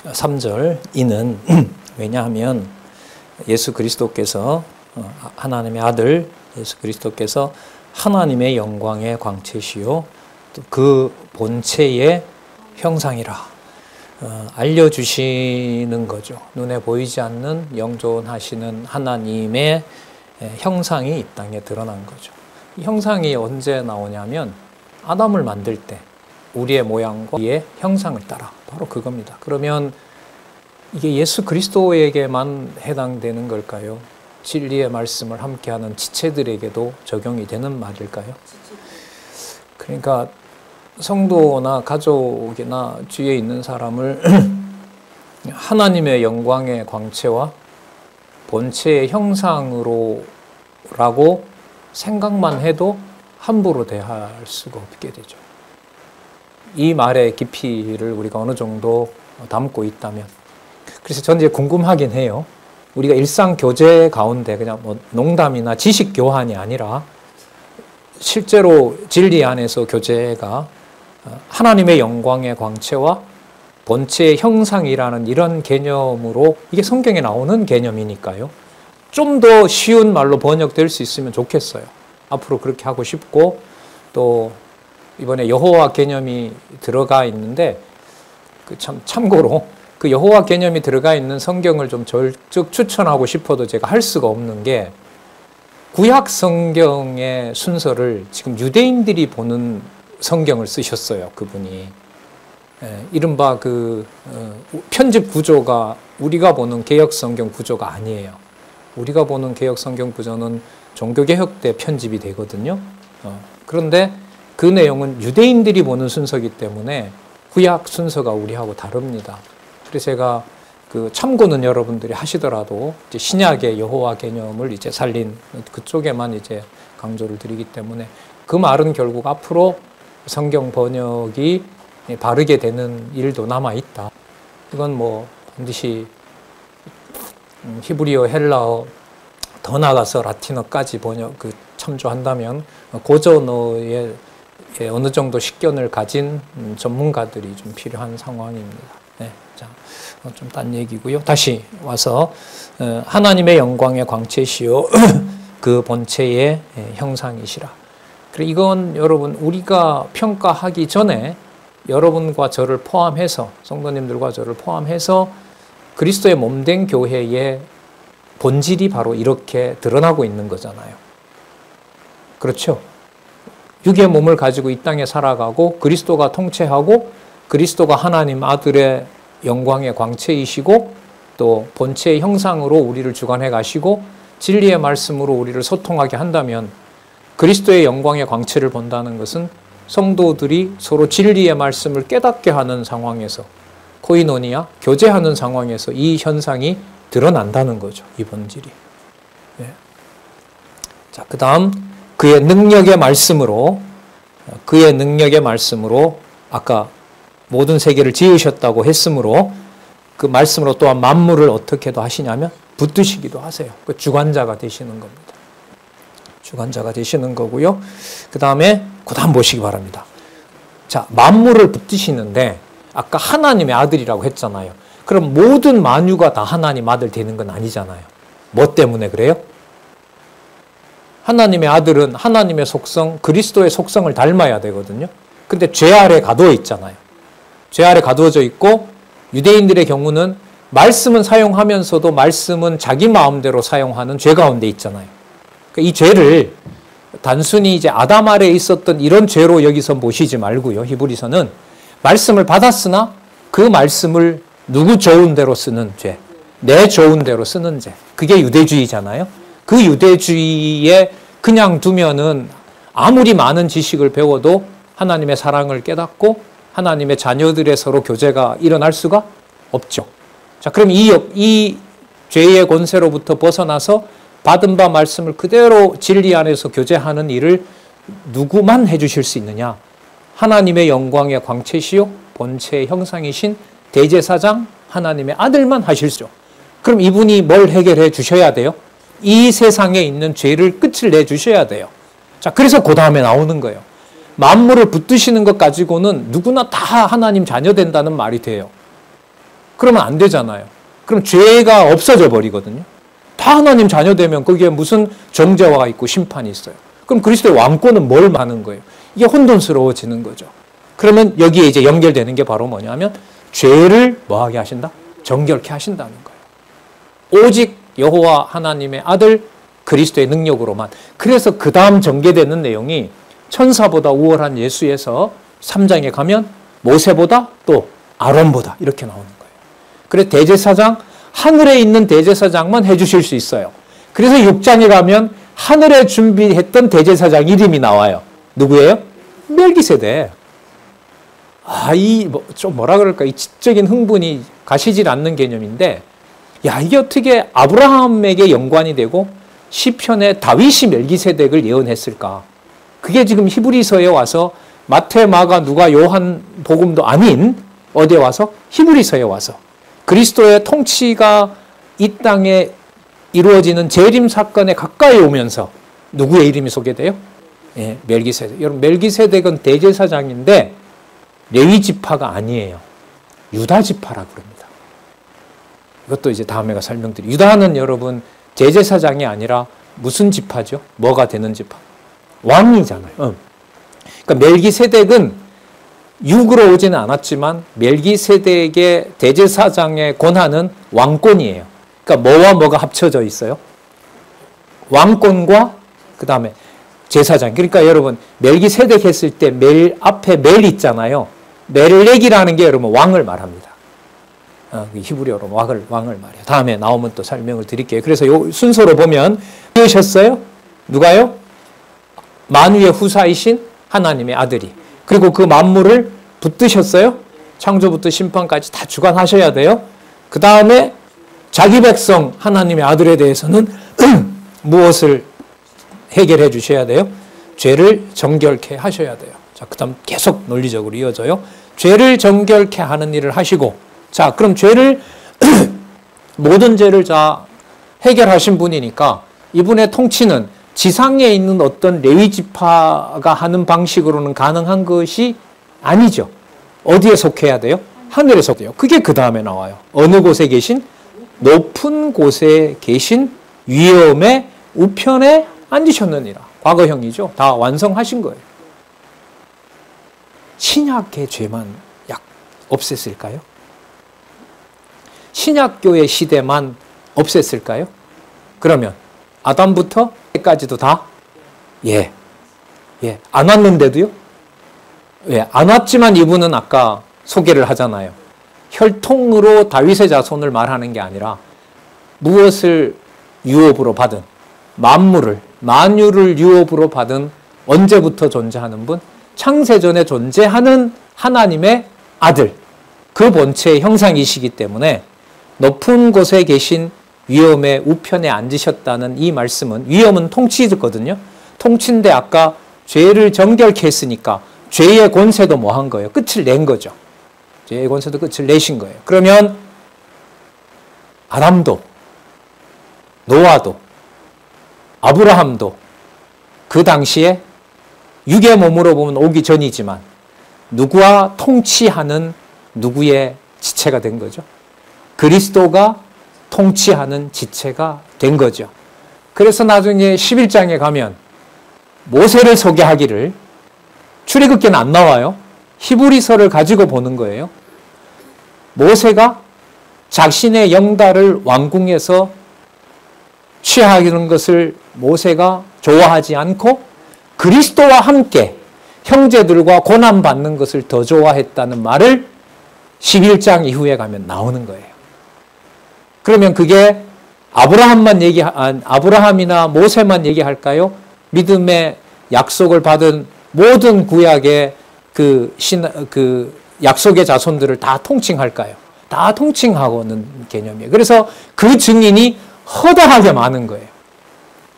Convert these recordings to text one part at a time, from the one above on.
3절 이는 왜냐하면 예수 그리스도께서 하나님의 아들 예수 그리스도께서 하나님의 영광의 광채시요 또 그 본체의 형상이라 알려주시는 거죠. 눈에 보이지 않는 영존하시는 하나님의 형상이 이 땅에 드러난 거죠. 이 형상이 언제 나오냐면 아담을 만들 때 우리의 모양과 우리의 형상을 따라 바로 그겁니다. 그러면 이게 예수 그리스도에게만 해당되는 걸까요? 진리의 말씀을 함께하는 지체들에게도 적용이 되는 말일까요? 그러니까 성도나 가족이나 주위에 있는 사람을 하나님의 영광의 광채와 본체의 형상으로라고 생각만 해도 함부로 대할 수가 없게 되죠. 이 말의 깊이를 우리가 어느 정도 담고 있다면, 그래서 저는 이제 궁금하긴 해요. 우리가 일상 교제 가운데 그냥 뭐 농담이나 지식 교환이 아니라 실제로 진리 안에서 교제가 하나님의 영광의 광채와 본체의 형상이라는 이런 개념으로 이게 성경에 나오는 개념이니까요. 좀 더 쉬운 말로 번역될 수 있으면 좋겠어요. 앞으로 그렇게 하고 싶고, 또 이번에 여호와 개념이 들어가 있는데 참고로 그 여호와 개념이 들어가 있는 성경을 좀 적극 추천하고 싶어도 제가 할 수가 없는 게, 구약 성경의 순서를 지금 유대인들이 보는 성경을 쓰셨어요. 그분이 이른바 그 편집 구조가 우리가 보는 개역 성경 구조가 아니에요. 우리가 보는 개역 성경 구조는 종교개혁 때 편집이 되거든요. 그런데 그 내용은 유대인들이 보는 순서이기 때문에 구약 순서가 우리하고 다릅니다. 그래서 제가 그 참고는 여러분들이 하시더라도 이제 신약의 여호와 개념을 이제 살린 그쪽에만 이제 강조를 드리기 때문에 그 말은 결국 앞으로 성경 번역이 바르게 되는 일도 남아 있다. 이건 뭐 반드시 히브리어, 헬라어, 더 나아가서 라틴어까지 번역 참조한다면 고전어에 어느 정도 식견을 가진 전문가들이 좀 필요한 상황입니다. 네, 자, 좀 딴 얘기고요. 다시 와서 하나님의 영광의 광채시요 그 본체의 형상이시라. 그래, 이건 여러분 우리가 평가하기 전에 여러분과 저를 포함해서, 성도님들과 저를 포함해서 그리스도의 몸된 교회의 본질이 바로 이렇게 드러나고 있는 거잖아요. 그렇죠? 육의 몸을 가지고 이 땅에 살아가고 그리스도가 통치하고 그리스도가 하나님 아들의 영광의 광채이시고 또 본체의 형상으로 우리를 주관해 가시고 진리의 말씀으로 우리를 소통하게 한다면, 그리스도의 영광의 광채를 본다는 것은 성도들이 서로 진리의 말씀을 깨닫게 하는 상황에서, 코이노니아, 교제하는 상황에서 이 현상이 드러난다는 거죠. 이 본질이. 네. 자, 그 다음 그의 능력의 말씀으로 아까 모든 세계를 지으셨다고 했으므로 그 말씀으로 또한 만물을 어떻게도 하시냐면 붙드시기도 하세요. 그 주관자가 되시는 겁니다. 주관자가 되시는 거고요. 그 다음에 보시기 바랍니다. 자, 만물을 붙드시는데 아까 하나님의 아들이라고 했잖아요. 그럼 모든 만유가 다 하나님 아들 되는 건 아니잖아요. 뭐 때문에 그래요? 하나님의 아들은 하나님의 속성, 그리스도의 속성을 닮아야 되거든요. 근데 죄 아래 가두어 있잖아요. 죄 아래 가두어져 있고, 유대인들의 경우는 말씀은 사용하면서도 말씀은 자기 마음대로 사용하는 죄 가운데 있잖아요. 이 죄를 단순히 이제 아담 아래에 있었던 이런 죄로 여기서 보시지 말고요. 히브리서는 말씀을 받았으나 그 말씀을 누구 좋은 대로 쓰는 죄, 내 좋은 대로 쓰는 죄. 그게 유대주의잖아요. 그 유대주의에 그냥 두면은 아무리 많은 지식을 배워도 하나님의 사랑을 깨닫고 하나님의 자녀들의 서로 교제가 일어날 수가 없죠. 자, 그럼 이 죄의 권세로부터 벗어나서 받은 바 말씀을 그대로 진리 안에서 교제하는 일을 누구만 해주실 수 있느냐? 하나님의 영광의 광채시요 본체의 형상이신 대제사장 하나님의 아들만 하실 수 있죠. 그럼 이분이 뭘 해결해 주셔야 돼요? 이 세상에 있는 죄를 끝을 내주셔야 돼요. 자, 그래서 그 다음에 나오는 거예요. 만물을 붙드시는 것 가지고는 누구나 다 하나님 자녀 된다는 말이 돼요. 그러면 안 되잖아요. 그럼 죄가 없어져 버리거든요. 다 하나님 자녀 되면 거기에 무슨 정죄화가 있고 심판이 있어요. 그럼 그리스도의 왕권은 뭘 말하는 거예요? 이게 혼돈스러워지는 거죠. 그러면 여기에 이제 연결되는 게 바로 뭐냐면 죄를 뭐하게 하신다? 정결케 하신다는 거예요. 오직 여호와 하나님의 아들 그리스도의 능력으로만. 그래서 그 다음 전개되는 내용이 천사보다 우월한 예수에서 3장에 가면 모세보다 또 아론보다 이렇게 나오는 거예요. 그래서 대제사장, 하늘에 있는 대제사장만 해주실 수 있어요. 그래서 6장에 가면 하늘에 준비했던 대제사장 이름이 나와요. 누구예요? 멜기세덱. 좀 뭐라 그럴까, 이 지적인 흥분이 가시질 않는 개념인데, 야, 이게 어떻게 아브라함에게 연관이 되고 시편에 다윗이 멜기세덱을 예언했을까? 그게 지금 히브리서에 와서 마태, 마가, 누가, 요한 복음도 아닌 어디에 와서? 히브리서에 와서 그리스도의 통치가 이 땅에 이루어지는 재림 사건에 가까이 오면서 누구의 이름이 소개돼요? 예, 멜기세덱. 여러분, 멜기세덱은 대제사장인데 레위 지파가 아니에요. 유다 지파라고 그럽니다. 이것도 이제 다음에 설명드릴게요. 유다는 여러분 대제사장이 아니라 무슨 지파죠? 뭐가 되는 지파? 왕이잖아요. 그러니까 멜기세덱은 육으로 오지는 않았지만 멜기세덱의 대제사장의 권한은 왕권이에요. 그러니까 뭐와 뭐가 합쳐져 있어요? 왕권과 그 다음에 제사장. 그러니까 여러분 멜기세덱 했을 때 멜 앞에 멜 있잖아요. 멜렉이라는 게 여러분 왕을 말합니다. 히브리어로 왕을 말해요. 다음에 나오면 또 설명을 드릴게요. 그래서 요 순서로 보면 누구셨어요? 누가요? 만유의 후사이신 하나님의 아들이. 그리고 그 만물을 붙드셨어요. 창조부터 심판까지 다 주관하셔야 돼요. 그 다음에 자기 백성 하나님의 아들에 대해서는 무엇을 해결해 주셔야 돼요? 죄를 정결케 하셔야 돼요. 자, 그 다음 계속 논리적으로 이어져요. 죄를 정결케 하는 일을 하시고, 자, 그럼 죄를 모든 죄를 다 해결하신 분이니까 이분의 통치는 지상에 있는 어떤 레위 지파가 하는 방식으로는 가능한 것이 아니죠. 어디에 속해야 돼요? 하늘에 속해요. 그게 그 다음에 나와요. 어느 곳에 계신? 높은 곳에 계신 위엄의 우편에 앉으셨느니라. 과거형이죠. 다 완성하신 거예요. 신약의 죄만 없앴을까요? 신약교의 시대만 없앴을까요? 그러면 아담부터 때까지도 다? 예. 안 왔는데도요? 예. 안 왔지만 이분은 아까 소개를 하잖아요. 혈통으로 다윗의 자손을 말하는 게 아니라 무엇을 유업으로 받은? 만유를 유업으로 받은 언제부터 존재하는 분? 창세전에 존재하는 하나님의 아들. 그 본체의 형상이시기 때문에 높은 곳에 계신 위엄의 우편에 앉으셨다는 이 말씀은, 위엄은 통치거든요. 통치인데 아까 죄를 정결케 했으니까 죄의 권세도 뭐 한 거예요? 끝을 낸 거죠. 죄의 권세도 끝을 내신 거예요. 그러면 아담도, 노아도, 아브라함도 그 당시에 육의 몸으로 보면 오기 전이지만 누구와 통치하는 누구의 지체가 된 거죠? 그리스도가 통치하는 지체가 된 거죠. 그래서 나중에 11장에 가면 모세를 소개하기를, 출애굽기는 안 나와요. 히브리서를 가지고 보는 거예요. 모세가 자신의 영달을 왕궁에서 취하는 것을 모세가 좋아하지 않고 그리스도와 함께 형제들과 고난받는 것을 더 좋아했다는 말을 11장 이후에 가면 나오는 거예요. 그러면 그게 아브라함이나 모세만 얘기할까요? 믿음의 약속을 받은 모든 구약의 그 약속의 자손들을 다 통칭할까요? 다 통칭하고는 개념이에요. 그래서 그 증인이 허다하게 많은 거예요.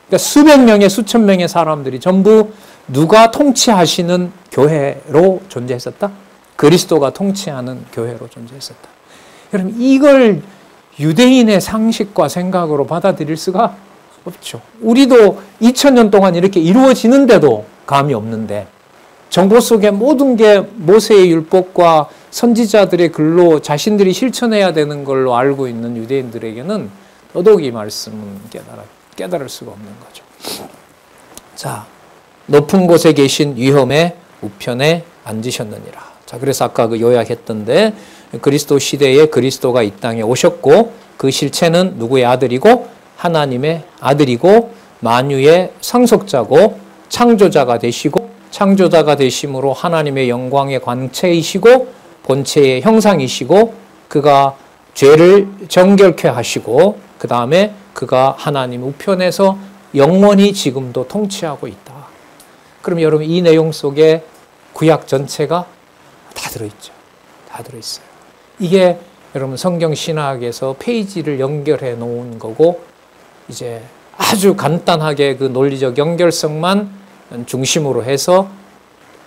그러니까 수백 명의 수천 명의 사람들이 전부 누가 통치하시는 교회로 존재했었다? 그리스도가 통치하는 교회로 존재했었다. 여러분, 이걸 유대인의 상식과 생각으로 받아들일 수가 없죠. 우리도 2000년 동안 이렇게 이루어지는데도 감이 없는데 정보 속에 모든 게 모세의 율법과 선지자들의 글로 자신들이 실천해야 되는 걸로 알고 있는 유대인들에게는 더더욱 이 말씀은 깨달을 수가 없는 거죠. 자, 높은 곳에 계신 위엄의 우편에 앉으셨느니라. 자, 그래서 아까 그 요약했던데 그리스도 시대에 그리스도가 이 땅에 오셨고 그 실체는 누구의 아들이고 하나님의 아들이고 만유의 상속자고 창조자가 되시고 창조자가 되심으로 하나님의 영광의 관체이시고 본체의 형상이시고 그가 죄를 정결케 하시고 그 다음에 그가 하나님 우편에서 영원히 지금도 통치하고 있다. 그럼 여러분 이 내용 속에 구약 전체가 다 들어있죠. 다 들어있어요. 이게 여러분 성경 신학에서 페이지를 연결해 놓은 거고 이제 아주 간단하게 그 논리적 연결성만 중심으로 해서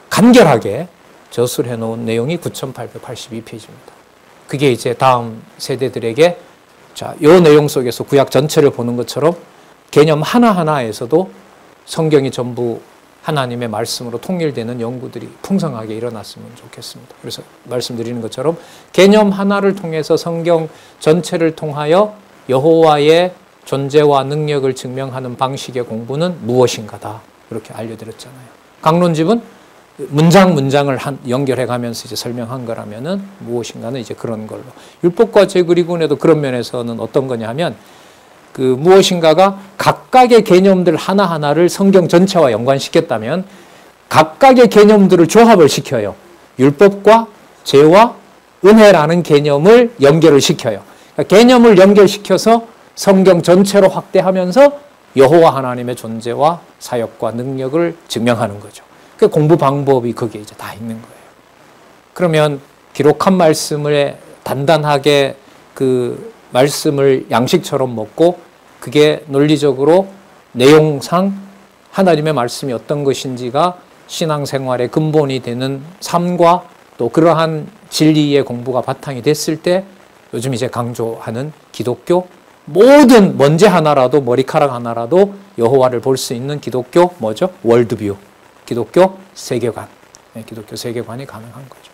간결하게 저술해 놓은 내용이 9882페이지입니다. 그게 이제 다음 세대들에게 자, 요 내용 속에서 구약 전체를 보는 것처럼 개념 하나하나에서도 성경이 전부 하나님의 말씀으로 통일되는 연구들이 풍성하게 일어났으면 좋겠습니다. 그래서 말씀드리는 것처럼 개념 하나를 통해서 성경 전체를 통하여 여호와의 존재와 능력을 증명하는 방식의 공부는 무엇인가다. 이렇게 알려드렸잖아요. 강론집은 문장을 연결해 가면서 이제 설명한 거라면은 무엇인가는 이제 그런 걸로. 율법과 제그리군에도 그런 면에서는 어떤 거냐 하면 그 무엇인가가 각각의 개념들 하나하나를 성경 전체와 연관시켰다면 각각의 개념들을 조합을 시켜요. 율법과 죄와 은혜라는 개념을 연결을 시켜요. 그러니까 개념을 연결시켜서 성경 전체로 확대하면서 여호와 하나님의 존재와 사역과 능력을 증명하는 거죠. 그 공부 방법이 거기에 이제 다 있는 거예요. 그러면 기록한 말씀을 단단하게 그 말씀을 양식처럼 먹고 그게 논리적으로 내용상 하나님의 말씀이 어떤 것인지가 신앙생활의 근본이 되는 삶과 또 그러한 진리의 공부가 바탕이 됐을 때 요즘 이제 강조하는 기독교 모든 먼지 하나라도 머리카락 하나라도 여호와를 볼 수 있는 기독교 뭐죠? 월드뷰. 기독교 세계관. 기독교 세계관이 가능한 거죠.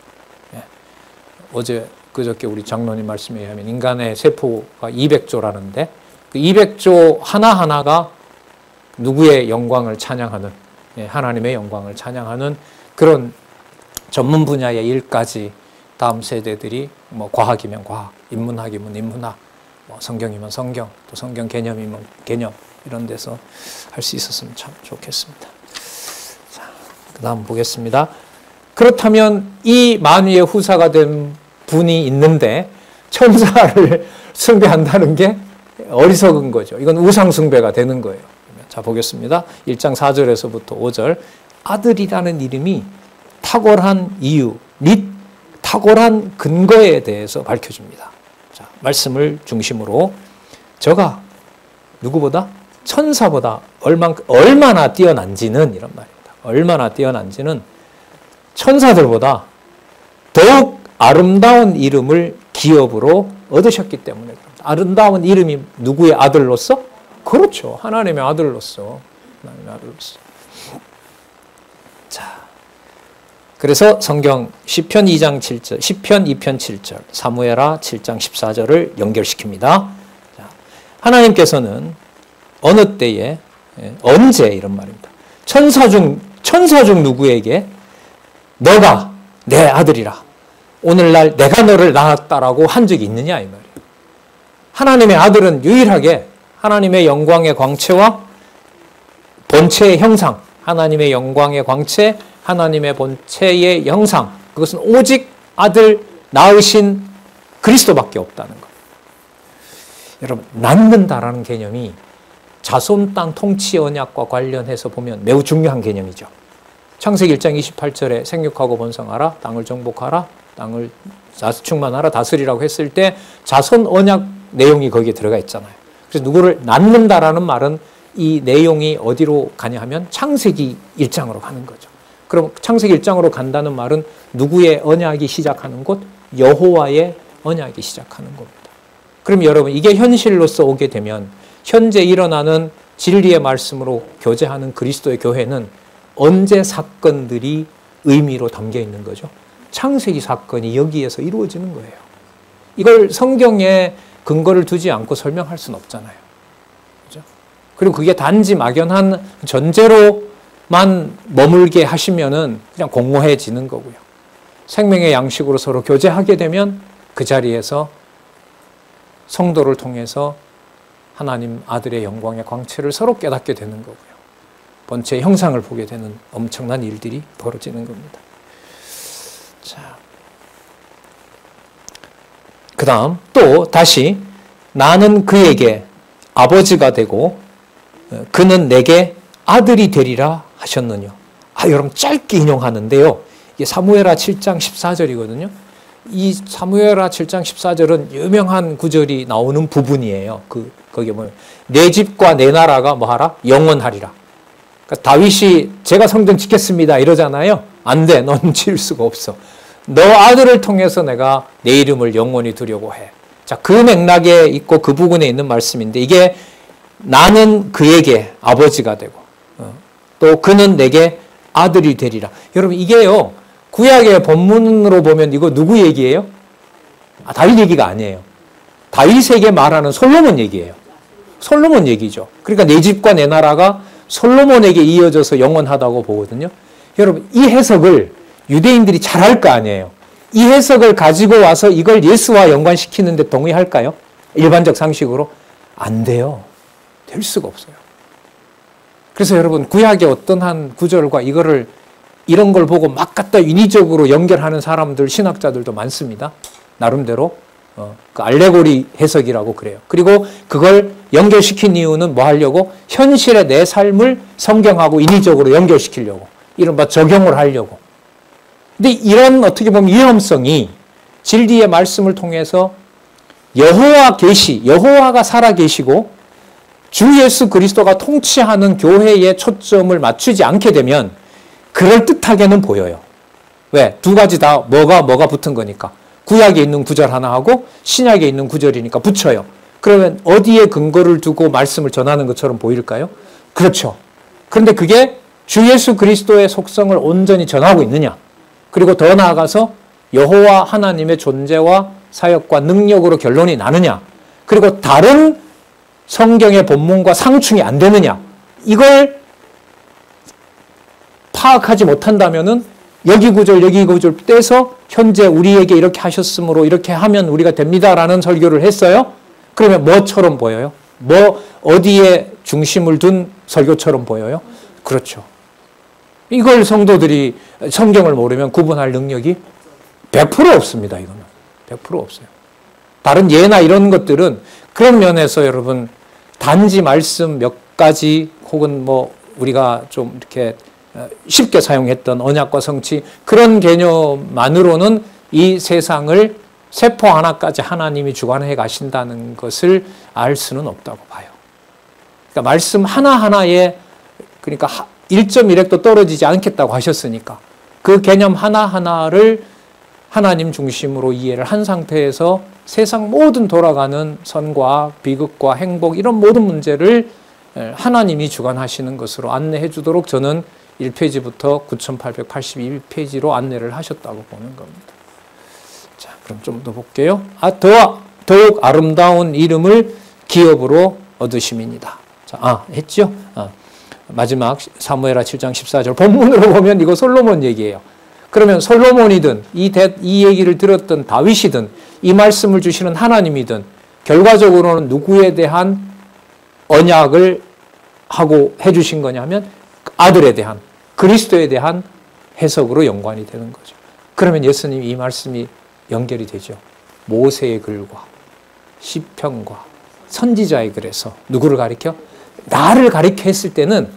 어제 그저께 우리 장로님 말씀에 의하면 인간의 세포가 200조라는데 그 200조 하나하나가 누구의 영광을 찬양하는 하나님의 영광을 찬양하는 그런 전문 분야의 일까지 다음 세대들이 뭐 과학이면 과학, 인문학이면 인문학, 뭐 성경이면 성경, 또 성경 개념이면 개념 이런 데서 할 수 있었으면 참 좋겠습니다. 자, 그다음 보겠습니다. 그렇다면 이 만유의 후사가 된 분이 있는데 천사를 숭배한다는 게 어리석은 거죠. 이건 우상 숭배가 되는 거예요. 자, 보겠습니다. 1장 4절에서부터 5절. 아들이라는 이름이 탁월한 이유, 및 탁월한 근거에 대해서 밝혀줍니다. 자, 말씀을 중심으로 저가 누구보다 천사보다 얼마나 뛰어난지는 이런 말입니다. 얼마나 뛰어난지는 천사들보다 더욱 아름다운 이름을 기업으로 얻으셨기 때문에 그렇습니다. 아름다운 이름이 누구의 아들로서? 그렇죠. 하나님의 아들로서. 하나님의 아들로서. 자, 그래서 성경 시편 2장 7절, 시편 2편 7절, 사무엘하 7장 14절을 연결시킵니다. 자, 하나님께서는 어느 때에 언제 이런 말입니다. 천사 중 누구에게 너가 내 아들이라 오늘날 내가 너를 낳았다라고 한 적이 있느냐 이 말이에요. 하나님의 아들은 유일하게 하나님의 영광의 광채와 본체의 형상, 하나님의 영광의 광채, 하나님의 본체의 형상, 그것은 오직 아들 낳으신 그리스도밖에 없다는 거예요. 여러분, 낳는다라는 개념이 자손 땅 통치 언약과 관련해서 보면 매우 중요한 개념이죠. 창세기 1장 28절에 생육하고 번성하라, 땅을 정복하라, 땅을 충만하라, 다스리라고 했을 때 자손 언약 내용이 거기에 들어가 있잖아요. 그래서 누구를 낳는다라는 말은 이 내용이 어디로 가냐 하면 창세기 1장으로 가는 거죠. 그럼 창세기 1장으로 간다는 말은 누구의 언약이 시작하는 곳? 여호와의 언약이 시작하는 겁니다. 그럼 여러분 이게 현실로서 오게 되면 현재 일어나는 진리의 말씀으로 교제하는 그리스도의 교회는 언제 사건들이 의미로 담겨 있는 거죠. 창세기 사건이 여기에서 이루어지는 거예요. 이걸 성경에 근거를 두지 않고 설명할 수는 없잖아요. 그죠? 그리고 그게 단지 막연한 전제로만 머물게 하시면은 그냥 공허해지는 거고요. 생명의 양식으로 서로 교제하게 되면 그 자리에서 성도를 통해서 하나님 아들의 영광의 광채를 서로 깨닫게 되는 거고요. 본체의 형상을 보게 되는 엄청난 일들이 벌어지는 겁니다. 자, 그 다음 또 다시 나는 그에게 아버지가 되고 그는 내게 아들이 되리라 하셨느뇨. 여러분 짧게 인용하는데요. 이게 사무엘하 7장 14절이거든요. 이 사무엘하 7장 14절은 유명한 구절이 나오는 부분이에요. 거기에 뭐예요? 내 집과 내 나라가 뭐하라? 영원하리라. 그러니까 다윗이 제가 성전 짓겠습니다 이러잖아요. 안 돼. 넌 지을 수가 없어. 너 아들을 통해서 내가 내 이름을 영원히 두려고 해. 자, 그 맥락에 있고 그 부분에 있는 말씀인데 이게 나는 그에게 아버지가 되고 또 그는 내게 아들이 되리라. 여러분 이게요. 구약의 본문으로 보면 이거 누구 얘기예요? 다윗 얘기가 아니에요. 다윗에게 말하는 솔로몬 얘기예요. 솔로몬 얘기죠. 그러니까 내 집과 내 나라가 솔로몬에게 이어져서 영원하다고 보거든요. 여러분 이 해석을 유대인들이 잘 할 거 아니에요. 이 해석을 가지고 와서 이걸 예수와 연관시키는데 동의할까요? 일반적 상식으로? 안 돼요. 될 수가 없어요. 그래서 여러분 구약의 어떤 한 구절과 이런 걸 보고 막 갖다 인위적으로 연결하는 사람들, 신학자들도 많습니다. 나름대로 그 알레고리 해석이라고 그래요. 그리고 그걸 연결시킨 이유는 뭐 하려고? 현실의 내 삶을 성경하고 인위적으로 연결시키려고. 이른바 적용을 하려고. 근데 이런 어떻게 보면 위험성이 진리의 말씀을 통해서 여호와 계시, 여호와가 살아 계시고 주 예수 그리스도가 통치하는 교회에 초점을 맞추지 않게 되면 그럴듯하게는 보여요. 왜? 두 가지 다 뭐가 붙은 거니까. 구약에 있는 구절 하나 하고 신약에 있는 구절이니까 붙여요. 그러면 어디에 근거를 두고 말씀을 전하는 것처럼 보일까요? 그렇죠. 그런데 그게 주 예수 그리스도의 속성을 온전히 전하고 있느냐? 그리고 더 나아가서 여호와 하나님의 존재와 사역과 능력으로 결론이 나느냐? 그리고 다른 성경의 본문과 상충이 안 되느냐? 이걸 파악하지 못한다면은 여기 구절 떼서 현재 우리에게 이렇게 하셨으므로 이렇게 하면 우리가 됩니다라는 설교를 했어요. 그러면 뭐처럼 보여요? 어디에 중심을 둔 설교처럼 보여요? 그렇죠. 이걸 성도들이 성경을 모르면 구분할 능력이 100% 없습니다. 이거는 100% 없어요. 다른 예나 이런 것들은 그런 면에서 여러분 단지 말씀 몇 가지 혹은 뭐 우리가 좀 이렇게 쉽게 사용했던 언약과 성취 그런 개념만으로는 이 세상을 세포 하나까지 하나님이 주관해 가신다는 것을 알 수는 없다고 봐요. 그러니까 말씀 하나하나에 그러니까 1.1획도 떨어지지 않겠다고 하셨으니까 그 개념 하나하나를 하나님 중심으로 이해를 한 상태에서 세상 모든 돌아가는 선과 비극과 행복 이런 모든 문제를 하나님이 주관하시는 것으로 안내해 주도록 저는 1페이지부터 9882페이지로 안내를 하셨다고 보는 겁니다. 자, 그럼 좀 더 볼게요. 더욱 아름다운 이름을 기업으로 얻으심이니이다. 자, 했죠? 마지막 사무엘하 7장 14절 본문으로 보면 이거 솔로몬 얘기예요. 그러면 솔로몬이든 이 얘기를 들었던 다윗이든 이 말씀을 주시는 하나님이든 결과적으로는 누구에 대한 언약을 하고 해주신 거냐면 아들에 대한 그리스도에 대한 해석으로 연관이 되는 거죠. 그러면 예수님 이 말씀이 연결이 되죠. 모세의 글과 시편과 선지자의 글에서 누구를 가리켜? 나를 가리켜 했을 때는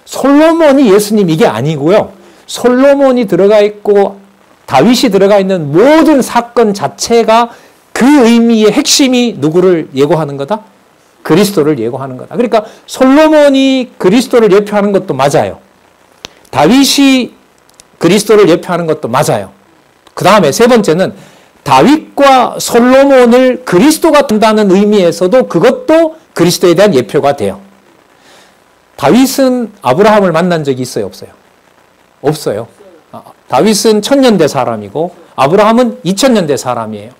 솔로몬이 예수님 이게 아니고요. 솔로몬이 들어가 있고 다윗이 들어가 있는 모든 사건 자체가 그 의미의 핵심이 누구를 예고하는 거다? 그리스도를 예고하는 거다. 그러니까 솔로몬이 그리스도를 예표하는 것도 맞아요. 다윗이 그리스도를 예표하는 것도 맞아요. 그 다음에 세 번째는 다윗과 솔로몬을 그리스도가 된다는 의미에서도 그것도 그리스도에 대한 예표가 돼요. 다윗은 아브라함을 만난 적이 있어요? 없어요? 없어요. 다윗은 1000년대 사람이고 아브라함은 2000년대 사람이에요.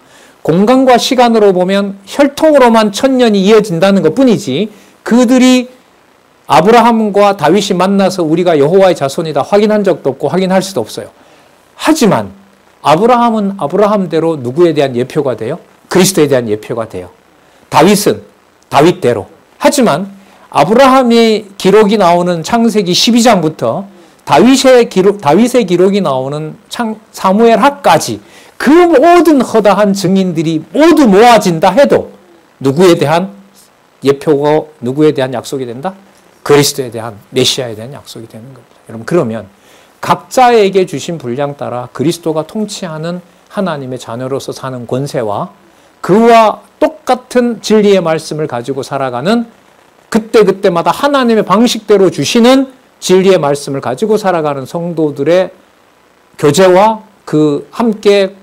공간과 시간으로 보면 혈통으로만 1000년이 이어진다는 것 뿐이지 그들이 아브라함과 다윗이 만나서 우리가 여호와의 자손이다 확인한 적도 없고 확인할 수도 없어요. 하지만 아브라함은 아브라함대로 누구에 대한 예표가 돼요? 그리스도에 대한 예표가 돼요. 다윗은 다윗대로. 하지만 아브라함의 기록이 나오는 창세기 12장부터 다윗의 기록이 나오는 사무엘하까지 그 모든 허다한 증인들이 모두 모아진다 해도 누구에 대한 예표고 누구에 대한 약속이 된다? 그리스도에 대한 메시아에 대한 약속이 되는 겁니다. 여러분 그러면 각자에게 주신 분량 따라 그리스도가 통치하는 하나님의 자녀로서 사는 권세와 그와 똑같은 진리의 말씀을 가지고 살아가는 그때그때마다 하나님의 방식대로 주시는 진리의 말씀을 가지고 살아가는 성도들의 교제와 그 함께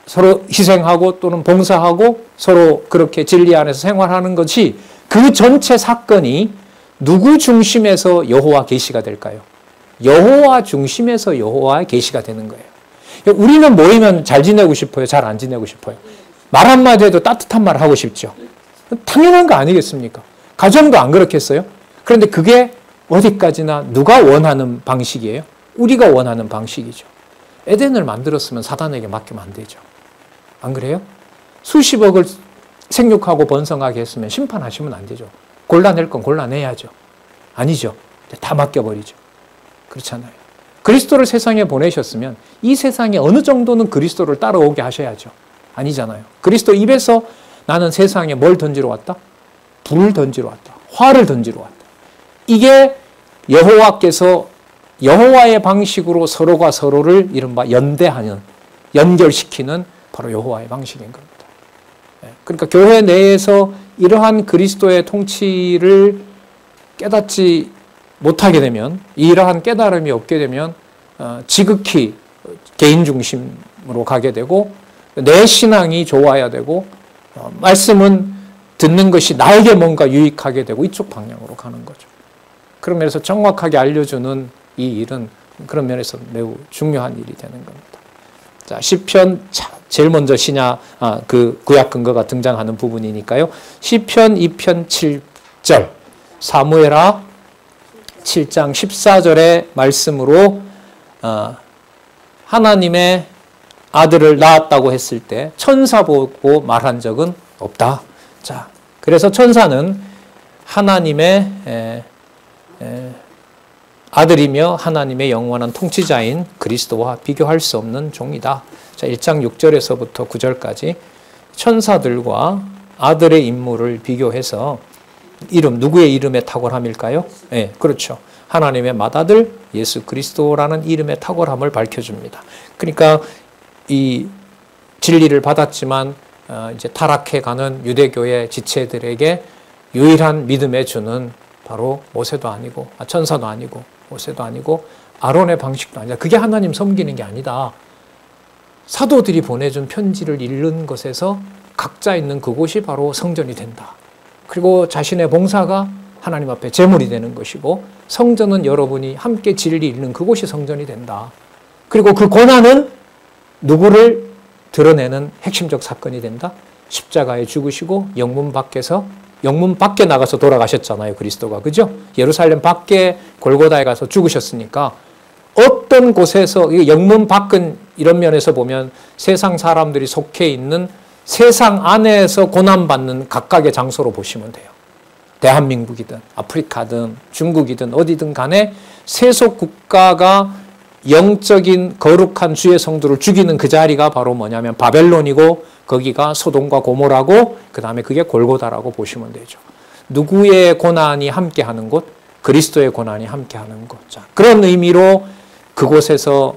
서로 희생하고 또는 봉사하고 서로 그렇게 진리 안에서 생활하는 것이 그 전체 사건이 누구 중심에서 여호와 계시가 될까요? 여호와 중심에서 여호와의 계시가 되는 거예요. 우리는 모이면 잘 지내고 싶어요? 잘 안 지내고 싶어요? 말 한마디 해도 따뜻한 말 하고 싶죠. 당연한 거 아니겠습니까? 가정도 안 그렇겠어요? 그런데 그게 어디까지나 누가 원하는 방식이에요? 우리가 원하는 방식이죠. 에덴을 만들었으면 사단에게 맡기면 안 되죠. 안 그래요? 수십억을 생육하고 번성하게 했으면 심판하시면 안 되죠. 골라낼 건 골라내야죠. 아니죠. 다 맡겨버리죠. 그렇잖아요. 그리스도를 세상에 보내셨으면 이 세상에 어느 정도는 그리스도를 따라오게 하셔야죠. 아니잖아요. 그리스도 입에서 나는 세상에 뭘 던지러 왔다? 불을 던지러 왔다. 화를 던지러 왔다. 이게 여호와께서 여호와의 방식으로 서로가 서로를 이른바 연대하는, 연결시키는 바로 여호와의 방식인 겁니다. 그러니까 교회 내에서 이러한 그리스도의 통치를 깨닫지 못하게 되면, 이러한 깨달음이 없게 되면 지극히 개인 중심으로 가게 되고 내 신앙이 좋아야 되고 말씀은 듣는 것이 나에게 뭔가 유익하게 되고 이쪽 방향으로 가는 거죠. 그런 면에서 정확하게 알려주는 이 일은 그런 면에서 매우 중요한 일이 되는 겁니다. 자, 시편 제일 먼저 그 구약 근거가 등장하는 부분이니까요. 시편 2편 7절, 사무엘하 7장 14절의 말씀으로 하나님의 아들을 낳았다고 했을 때 천사 보고 말한 적은 없다. 자, 그래서 천사는 하나님의 아들이며 하나님의 영원한 통치자인 그리스도와 비교할 수 없는 종이다. 자, 1장 6절에서부터 9절까지 천사들과 아들의 인물을 비교해서 누구의 이름의 탁월함일까요? 네, 그렇죠. 하나님의 맏아들 예수 그리스도라는 이름의 탁월함을 밝혀줍니다. 그러니까 이 진리를 받았지만 이제 타락해가는 유대교의 지체들에게 유일한 믿음의 주는 바로 모세도 아니고 천사도 아니고 모세도 아니고 아론의 방식도 아니다. 그게 하나님 섬기는 게 아니다. 사도들이 보내준 편지를 읽는 것에서 각자 있는 그곳이 바로 성전이 된다. 그리고 자신의 봉사가 하나님 앞에 제물이 되는 것이고 성전은 여러분이 함께 진리 읽는 그곳이 성전이 된다. 그리고 그 고난은 누구를 드러내는 핵심적 사건이 된다. 십자가에 죽으시고 영문 밖에 나가서 돌아가셨잖아요. 그리스도가. 그죠? 예루살렘 밖에 골고다에 가서 죽으셨으니까 어떤 곳에서 영문 밖은 이런 면에서 보면 세상 사람들이 속해 있는 세상 안에서 고난받는 각각의 장소로 보시면 돼요. 대한민국이든 아프리카든 중국이든 어디든 간에 세속 국가가 영적인 거룩한 주의 성도를 죽이는 그 자리가 바로 뭐냐면 바벨론이고 거기가 소돔과 고모라고 그 다음에 그게 골고다라고 보시면 되죠. 누구의 고난이 함께하는 곳? 그리스도의 고난이 함께하는 곳. 자, 그런 의미로 그곳에서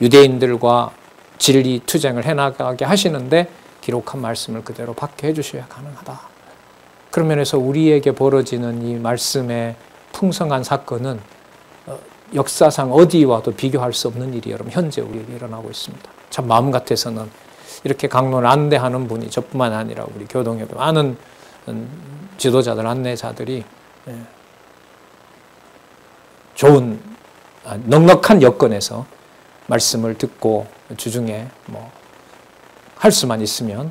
유대인들과 진리 투쟁을 해나가게 하시는데 기록한 말씀을 그대로 받게 해주셔야 가능하다. 그런 면에서 우리에게 벌어지는 이 말씀의 풍성한 사건은 역사상 어디와도 비교할 수 없는 일이 여러분 현재 우리에게 일어나고 있습니다. 참 마음 같아서는 이렇게 강론을 안내하는 분이 저뿐만 아니라 우리 교동에도 많은 지도자들, 안내자들이 좋은 넉넉한 여건에서 말씀을 듣고 주중에 뭐 할 수만 있으면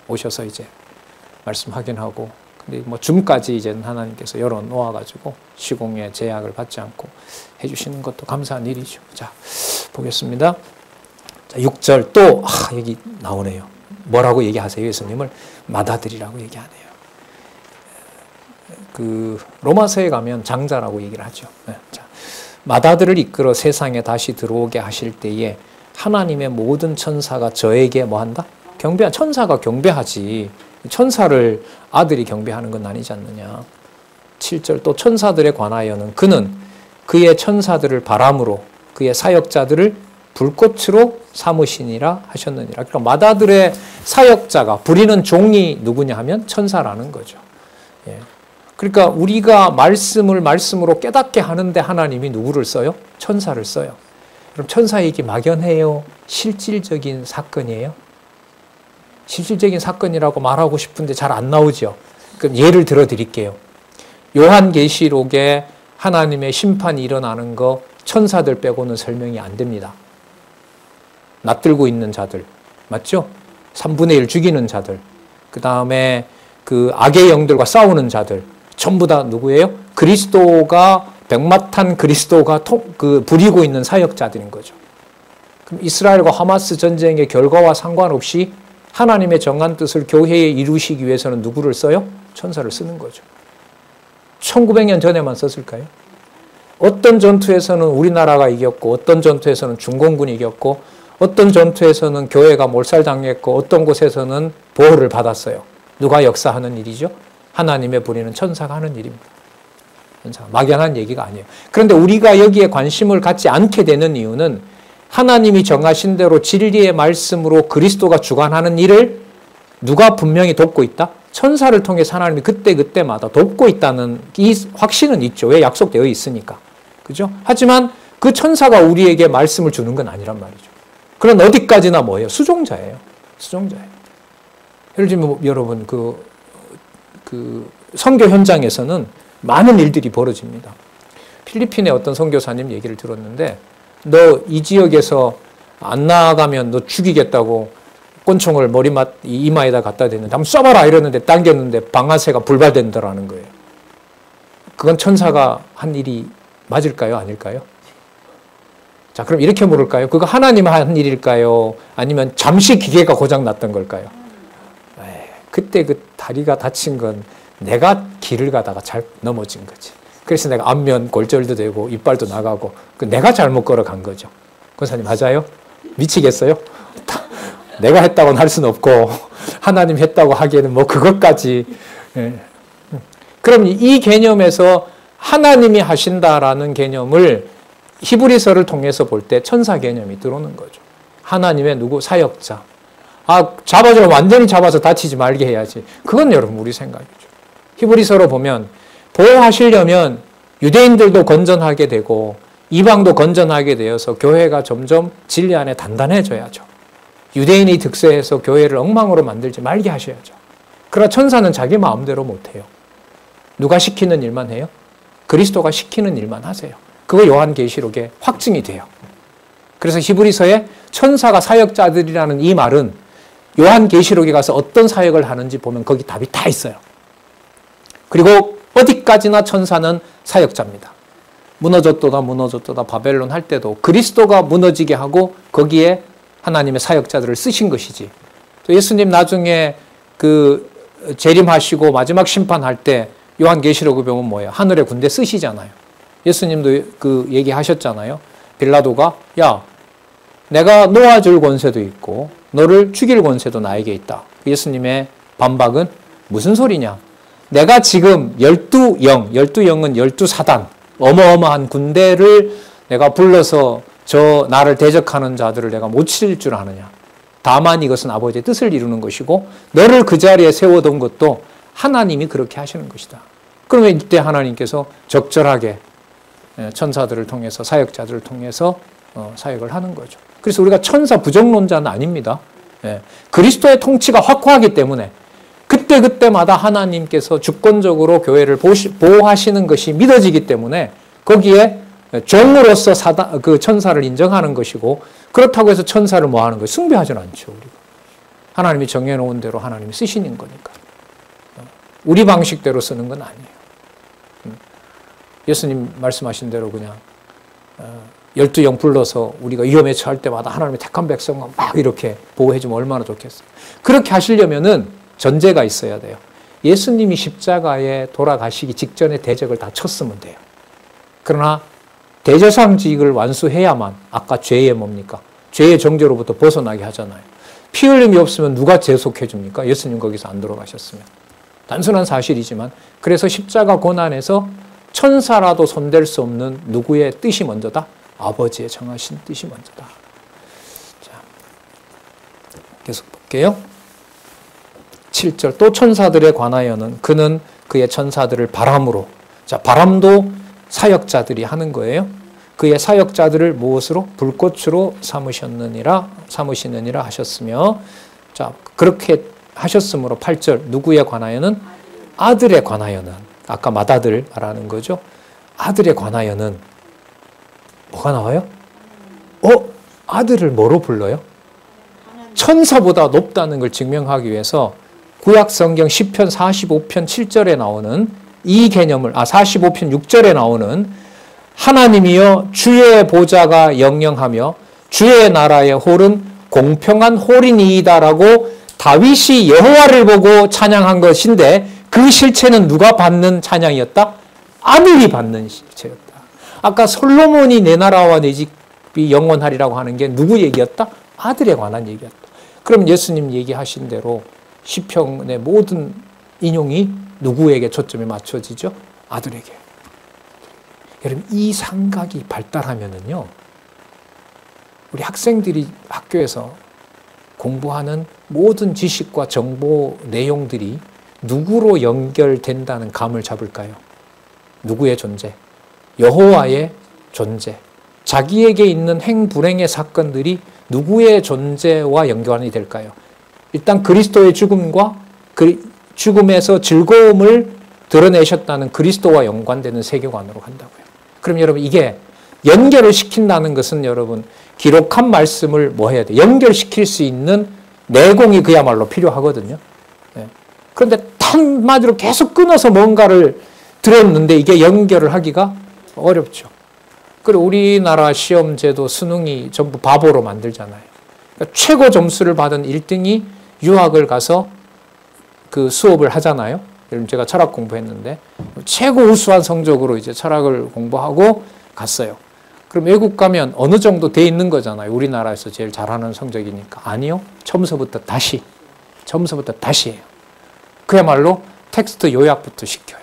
오셔서 이제 말씀 확인하고, 근데 뭐 줌까지 이제는 하나님께서 열어 놓아가지고 시공의 제약을 받지 않고 해주시는 것도 감사한 일이죠. 자, 보겠습니다. 자, 6절 또 여기 나오네요. 뭐라고 얘기하세요? 예수님을 맏아들이라고 얘기하네요. 그 로마서에 가면 장자라고 얘기를 하죠. 자, 맏아들을 이끌어 세상에 다시 들어오게 하실 때에 하나님의 모든 천사가 저에게 뭐 한다? 천사가 경배하지. 천사를 아들이 경배하는 건 아니지 않느냐. 7절 또 천사들에 관하여는 그는 그의 천사들을 바람으로 그의 사역자들을 불꽃으로 삼으시니라 하셨느니라. 그러니까 맏아들의 사역자가 부리는 종이 누구냐 하면 천사라는 거죠. 예. 그러니까 우리가 말씀을 말씀으로 깨닫게 하는데 하나님이 누구를 써요? 천사를 써요. 그럼 천사에게 막연해요? 실질적인 사건이에요? 실질적인 사건이라고 말하고 싶은데 잘 안 나오죠. 그럼 예를 들어 드릴게요. 요한계시록에 하나님의 심판이 일어나는 거 천사들 빼고는 설명이 안 됩니다. 낯들고 있는 자들, 맞죠? 3분의 1 죽이는 자들, 그 다음에 그 악의 영들과 싸우는 자들, 전부 다 누구예요? 그리스도가 백마탄 그리스도가 부리고 있는 사역자들인 거죠. 그럼 이스라엘과 하마스 전쟁의 결과와 상관없이 하나님의 정한 뜻을 교회에 이루시기 위해서는 누구를 써요? 천사를 쓰는 거죠. 1900년 전에만 썼을까요? 어떤 전투에서는 우리나라가 이겼고, 어떤 전투에서는 중공군이 이겼고, 어떤 전투에서는 교회가 몰살당했고, 어떤 곳에서는 보호를 받았어요. 누가 역사하는 일이죠? 하나님의 부리는 천사가 하는 일입니다. 천사, 막연한 얘기가 아니에요. 그런데 우리가 여기에 관심을 갖지 않게 되는 이유는 하나님이 정하신 대로 진리의 말씀으로 그리스도가 주관하는 일을 누가 분명히 돕고 있다? 천사를 통해서 하나님이 그때그때마다 돕고 있다는 이 확신은 있죠. 왜? 약속되어 있으니까. 그죠? 하지만 그 천사가 우리에게 말씀을 주는 건 아니란 말이죠. 그런 어디까지나 뭐예요? 수종자예요. 수종자예요. 예를 들면 여러분 그 선교 현장에서는 많은 일들이 벌어집니다. 필리핀의 어떤 선교사님 얘기를 들었는데, 너 이 지역에서 안 나가면 너 죽이겠다고 권총을 이마에다 갖다 대는데 한번 쏴봐라 이러는데 당겼는데 방아쇠가 불발된다라는 거예요. 그건 천사가 한 일이 맞을까요? 아닐까요? 자, 그럼 이렇게 물을까요? 그거 하나님 한 일일까요? 아니면 잠시 기계가 고장 났던 걸까요? 그때 그 다리가 다친 건 내가 길을 가다가 잘 넘어진 거지. 그래서 내가 안면 골절도 되고 이빨도 나가고 내가 잘못 걸어간 거죠. 권사님 맞아요? 미치겠어요? 내가 했다고는 할 수는 없고 하나님 했다고 하기에는 뭐 그것까지. 그럼 이 개념에서 하나님이 하신다라는 개념을 히브리서를 통해서 볼 때 천사 개념이 들어오는 거죠. 하나님의 누구? 사역자. 잡아줘. 완전히 잡아서 다치지 말게 해야지. 그건 여러분 우리 생각이죠. 히브리서로 보면 보호하시려면 유대인들도 건전하게 되고 이방도 건전하게 되어서 교회가 점점 진리 안에 단단해져야죠. 유대인이 득세해서 교회를 엉망으로 만들지 말게 하셔야죠. 그러나 천사는 자기 마음대로 못해요. 누가 시키는 일만 해요? 그리스도가 시키는 일만 하세요. 그거 요한계시록에 확증이 돼요. 그래서 히브리서에 천사가 사역자들이라는 이 말은 요한계시록에 가서 어떤 사역을 하는지 보면 거기 답이 다 있어요. 그리고 어디까지나 천사는 사역자입니다. 무너졌도다 바벨론 할 때도 그리스도가 무너지게 하고 거기에 하나님의 사역자들을 쓰신 것이지. 예수님 나중에 그 재림하시고 마지막 심판할 때 요한계시록을 보면 뭐예요? 하늘의 군대 쓰시잖아요. 예수님도 그 얘기하셨잖아요. 빌라도가 야, 내가 놓아줄 권세도 있고 너를 죽일 권세도 나에게 있다. 예수님의 반박은 무슨 소리냐? 내가 지금 12영, 12영은 12사단, 어마어마한 군대를 내가 불러서 저 나를 대적하는 자들을 내가 못 칠 줄 아느냐. 다만 이것은 아버지의 뜻을 이루는 것이고 너를 그 자리에 세워둔 것도 하나님이 그렇게 하시는 것이다. 그러면 이때 하나님께서 적절하게 천사들을 통해서 사역자들을 통해서 사역을 하는 거죠. 그래서 우리가 천사 부정론자는 아닙니다. 그리스도의 통치가 확고하기 때문에 그때마다 하나님께서 주권적으로 교회를 보호하시는 것이 믿어지기 때문에 거기에 종으로서 그 천사를 인정하는 것이고, 그렇다고 해서 천사를 뭐 하는 거예요? 숭배하지는 않죠, 우리가. 하나님이 정해놓은 대로 하나님이 쓰시는 거니까. 우리 방식대로 쓰는 건 아니에요. 예수님 말씀하신 대로 그냥 12영 불러서 우리가 위험에 처할 때마다 하나님의 택한 백성만 막 이렇게 보호해주면 얼마나 좋겠어요. 그렇게 하시려면은 전제가 있어야 돼요. 예수님이 십자가에 돌아가시기 직전에 대적을 다 쳤으면 돼요. 그러나 대제사장직을 완수해야만 아까 죄의 뭡니까? 죄의 정죄로부터 벗어나게 하잖아요. 피 흘림이 없으면 누가 제속해 줍니까? 예수님 거기서 안 돌아가셨으면. 단순한 사실이지만, 그래서 십자가 고난에서 천사라도 손댈 수 없는 누구의 뜻이 먼저다? 아버지의 정하신 뜻이 먼저다. 자, 계속 볼게요. 7절, 또 천사들에 관하여는 그는 그의 천사들을 바람으로, 자, 바람도 사역자들이 하는 거예요. 그의 사역자들을 무엇으로? 불꽃으로 삼으시느니라 하셨으며, 자, 그렇게 하셨으므로 8절, 누구에 관하여는? 아들에 관하여는, 아까 맏아들 말하는 거죠. 아들에 관하여는 뭐가 나와요? 아들을 뭐로 불러요? 천사보다 높다는 걸 증명하기 위해서 구약 성경 시편 45편 7절에 나오는 이 개념을, 45편 6절에 나오는 하나님이여 주의 보좌가 영영하며 주의 나라의 홀은 공평한 홀이니이다라고 다윗이 여호와를 보고 찬양한 것인데, 그 실체는 누가 받는 찬양이었다? 아들이 받는 실체였다. 아까 솔로몬이 내 나라와 내 집이 영원하리라고 하는 게 누구 얘기였다? 아들에 관한 얘기였다. 그럼 예수님 얘기하신 대로 시편의 모든 인용이 누구에게 초점이 맞춰지죠? 아들에게. 여러분, 이 감각이 발달하면은요, 우리 학생들이 학교에서 공부하는 모든 지식과 정보 내용들이 누구로 연결된다는 감을 잡을까요? 누구의 존재? 여호와의 존재. 자기에게 있는 행불행의 사건들이 누구의 존재와 연관이 될까요? 일단 그리스도의 죽음과 죽음에서 즐거움을 드러내셨다는 그리스도와 연관되는 세계관으로 간다고요. 그럼 여러분, 이게 연결을 시킨다는 것은 여러분, 기록한 말씀을 뭐 해야 돼? 연결시킬 수 있는 내공이 그야말로 필요하거든요. 네. 그런데 한마디로 계속 끊어서 뭔가를 들었는데 이게 연결을 하기가 어렵죠. 그리고 우리나라 시험제도 수능이 전부 바보로 만들잖아요. 그러니까 최고 점수를 받은 1등이 유학을 가서 그 수업을 하잖아요. 여러분, 제가 철학 공부했는데 최고 우수한 성적으로 이제 철학을 공부하고 갔어요. 그럼 외국 가면 어느 정도 돼 있는 거잖아요. 우리나라에서 제일 잘하는 성적이니까. 아니요. 처음서부터 다시예요. 그야말로 텍스트 요약부터 시켜요.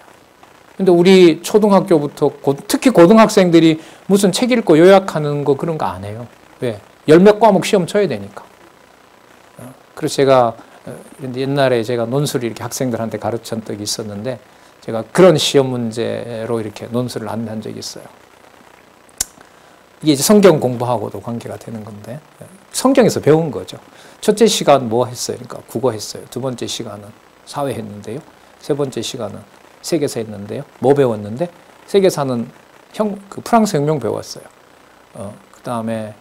근데 우리 초등학교부터 특히 고등학생들이 무슨 책 읽고 요약하는 거 그런 거 안 해요. 왜? 열 몇 과목 시험 쳐야 되니까. 그래서 제가 옛날에 제가 논술을 이렇게 학생들한테 가르쳤던 적이 있었는데, 제가 그런 시험 문제로 이렇게 논술을 한 적이 있어요. 이게 이제 성경 공부하고도 관계가 되는 건데, 성경에서 배운 거죠. 첫째 시간 뭐 했어요? 그러니까 국어 했어요. 두 번째 시간은 사회 했는데요. 세 번째 시간은 세계사 했는데요. 뭐 배웠는데? 세계사는 그 프랑스 혁명 배웠어요. 그 다음에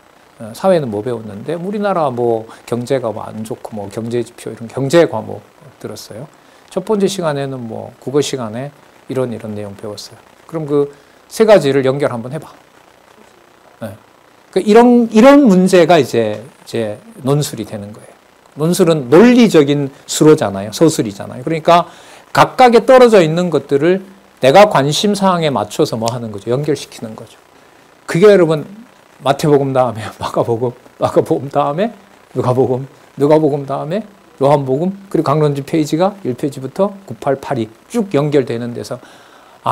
사회는 뭐 배웠는데? 우리나라 뭐 경제가 뭐 안 좋고 뭐 경제지표 이런 경제 과목 들었어요. 첫 번째 시간에는 뭐 국어 시간에 이런 내용 배웠어요. 그럼 그 세 가지를 연결 한번 해봐. 네. 그 이런 문제가 이제 논술이 되는 거예요. 논술은 논리적인 수로잖아요. 서술이잖아요. 그러니까 각각에 떨어져 있는 것들을 내가 관심 사항에 맞춰서 뭐 하는 거죠? 연결시키는 거죠. 그게 여러분 마태복음 다음에 마가복음 다음에 누가복음 다음에 요한복음, 그리고 강론지 페이지가 1페이지부터 9882 쭉 연결되는 데서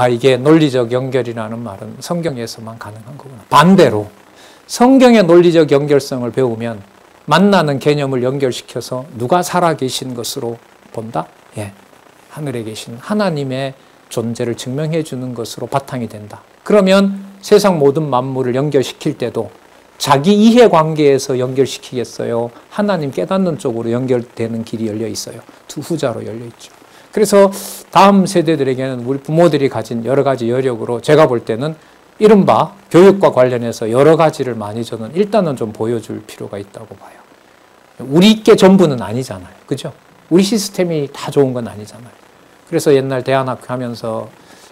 이게 논리적 연결이라는 말은 성경에서만 가능한 거구나. 반대로 성경의 논리적 연결성을 배우면 만나는 개념을 연결시켜서 누가 살아계신 것으로 본다? 예, 하늘에 계신 하나님의 존재를 증명해 주는 것으로 바탕이 된다. 그러면 세상 모든 만물을 연결시킬 때도 자기 이해관계에서 연결시키겠어요? 하나님 깨닫는 쪽으로 연결되는 길이 열려 있어요. 두 후자로 열려 있죠. 그래서 다음 세대들에게는 우리 부모들이 가진 여러 가지 여력으로 제가 볼 때는 이른바 교육과 관련해서 여러 가지를 많이 저는 일단은 좀 보여줄 필요가 있다고 봐요. 우리께 전부는 아니잖아요. 그죠? 우리 시스템이 다 좋은 건 아니잖아요. 그래서 옛날 대안학교 하면서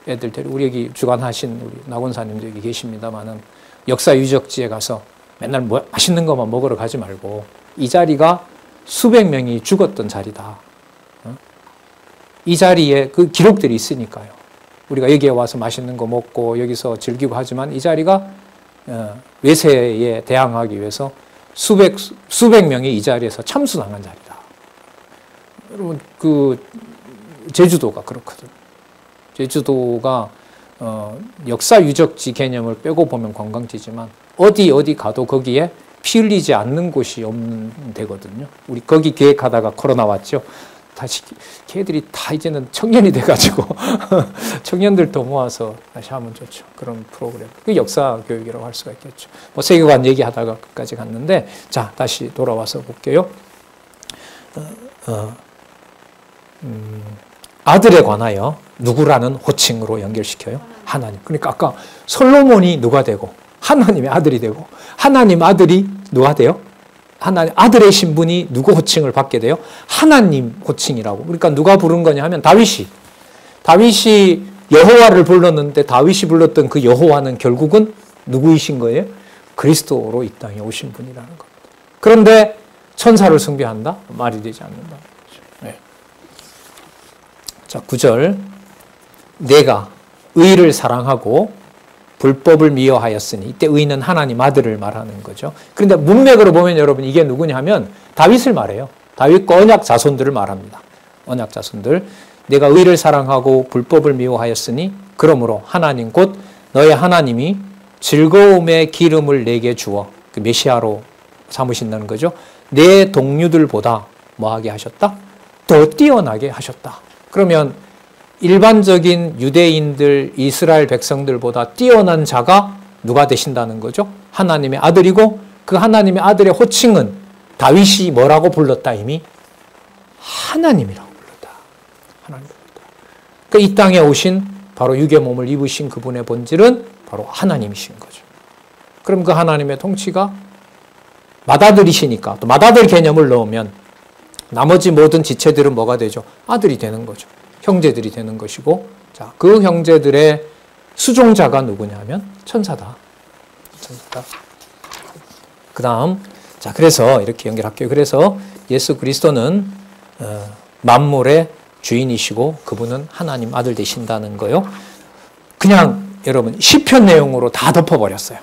애들 우리 여기 주관하신 우리 나곤사님도 여기 계십니다만은 역사 유적지에 가서 맨날 뭐 맛있는 것만 먹으러 가지 말고 이 자리가 수백 명이 죽었던 자리다. 이 자리에 그 기록들이 있으니까요. 우리가 여기에 와서 맛있는 거 먹고 여기서 즐기고 하지만 이 자리가 외세에 대항하기 위해서 수백 명이 이 자리에서 참수당한 자리다. 여러분 그 제주도가 그렇거든요. 제주도가 역사 유적지 개념을 빼고 보면 관광지지만 어디 가도 거기에 피 흘리지 않는 곳이 없는 데거든요. 우리 거기 계획하다가 코로나 왔죠. 다시 걔들이 다 이제는 청년이 돼가지고 청년들도 모아서 다시 하면 좋죠. 그런 프로그램. 그 역사 교육이라고 할 수가 있겠죠. 뭐 세계관 얘기하다가 끝까지 갔는데 자 다시 돌아와서 볼게요. 아들에 관하여 누구라는 호칭으로 연결시켜요? 하나님. 그러니까 아까 솔로몬이 누가 되고 하나님의 아들이 되고 하나님 아들이 누가 돼요? 하나님 아들의 신분이 누구 호칭을 받게 돼요? 하나님 호칭이라고. 그러니까 누가 부른 거냐 하면 다윗이 여호와를 불렀는데 다윗이 불렀던 그 여호와는 결국은 누구이신 거예요? 그리스도로 이 땅에 오신 분이라는 겁니다. 그런데 천사를 숭배한다? 말이 되지 않는다. 네. 자, 9절. 내가 의를 사랑하고 불법을 미워하였으니 이때 의는 하나님 아들을 말하는 거죠. 그런데 문맥으로 보면 여러분 이게 누구냐 하면 다윗을 말해요. 다윗과 언약 자손들을 말합니다. 언약 자손들. 내가 의를 사랑하고 불법을 미워하였으니 그러므로 하나님 곧 너의 하나님이 즐거움의 기름을 내게 주어 그 메시아로 삼으신다는 거죠. 내 동료들보다 뭐하게 하셨다? 더 뛰어나게 하셨다. 그러면 일반적인 유대인들, 이스라엘 백성들보다 뛰어난 자가 누가 되신다는 거죠? 하나님의 아들이고 그 하나님의 아들의 호칭은 다윗이 뭐라고 불렀다 이미? 하나님이라고 불렀다. 하나님 불렀다. 그러니까 이 땅에 오신 바로 육의 몸을 입으신 그분의 본질은 바로 하나님이신 거죠. 그럼 그 하나님의 통치가 맏아들이시니까 또 맏아들 개념을 넣으면 나머지 모든 지체들은 뭐가 되죠? 아들이 되는 거죠. 형제들이 되는 것이고, 자, 그 형제들의 수종자가 누구냐 하면 천사다. 천사다. 그 다음, 자, 그래서 이렇게 연결할게요. 그래서 예수 그리스도는 만물의 주인이시고 그분은 하나님 아들 되신다는 거요. 그냥 여러분 시편 내용으로 다 덮어버렸어요.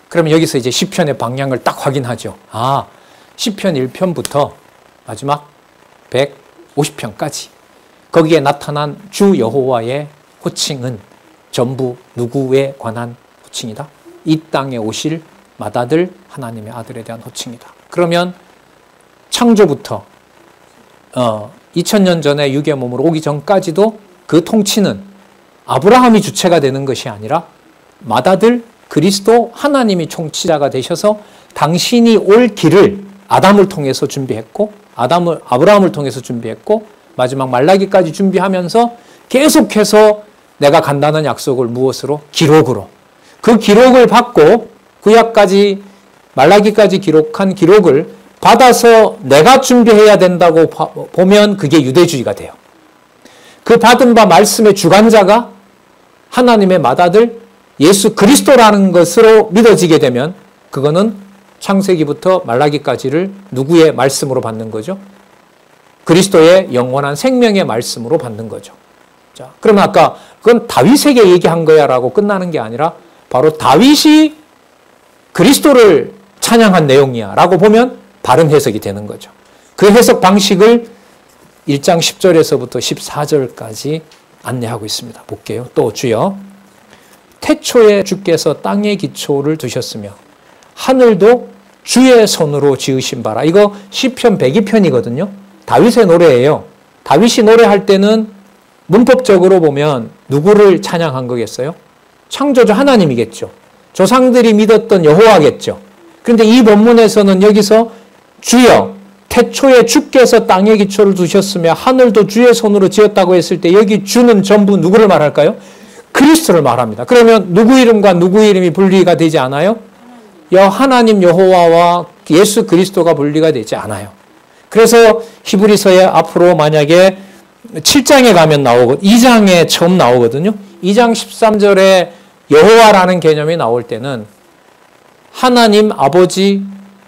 그러면 여기서 이제 시편의 방향을 딱 확인하죠. 아, 시편 1편부터 마지막 150편까지 거기에 나타난 주 여호와의 호칭은 전부 누구에 관한 호칭이다? 이 땅에 오실 맏아들 하나님의 아들에 대한 호칭이다. 그러면 창조부터 2000년 전에 육의 몸으로 오기 전까지도 그 통치는 아브라함이 주체가 되는 것이 아니라 맏아들 그리스도 하나님이 통치자가 되셔서 당신이 올 길을 아담을 통해서 준비했고 아브라함을 통해서 준비했고 마지막 말라기까지 준비하면서 계속해서 내가 간다는 약속을 무엇으로? 기록으로. 그 기록을 받고 구약까지 말라기까지 기록한 기록을 받아서 내가 준비해야 된다고 보면 그게 유대주의가 돼요. 그 받은 바 말씀의 주관자가 하나님의 맏아들 예수 그리스도라는 것으로 믿어지게 되면 그거는 창세기부터 말라기까지를 누구의 말씀으로 받는 거죠? 그리스도의 영원한 생명의 말씀으로 받는 거죠. 자, 그러면 아까 그건 다윗에게 얘기한 거야 라고 끝나는 게 아니라 바로 다윗이 그리스도를 찬양한 내용이야 라고 보면 바른 해석이 되는 거죠. 그 해석 방식을 1장 10절에서부터 14절까지 안내하고 있습니다. 볼게요. 또 주여 태초에 주께서 땅의 기초를 두셨으며 하늘도 주의 손으로 지으신 바라. 이거 시편 102편이거든요. 다윗의 노래예요. 다윗이 노래할 때는 문법적으로 보면 누구를 찬양한 거겠어요? 창조주 하나님이겠죠. 조상들이 믿었던 여호와겠죠. 그런데 이 본문에서는 여기서 주여 태초에 주께서 땅의 기초를 두셨으며 하늘도 주의 손으로 지었다고 했을 때 여기 주는 전부 누구를 말할까요? 그리스도를 말합니다. 그러면 누구 이름과 누구 이름이 분리가 되지 않아요? 하나님 여호와와 예수 그리스도가 분리가 되지 않아요. 그래서 히브리서에 앞으로 만약에 7장에 가면 2장에 처음 나오거든요. 2장 13절에 여호와라는 개념이 나올 때는 하나님 아버지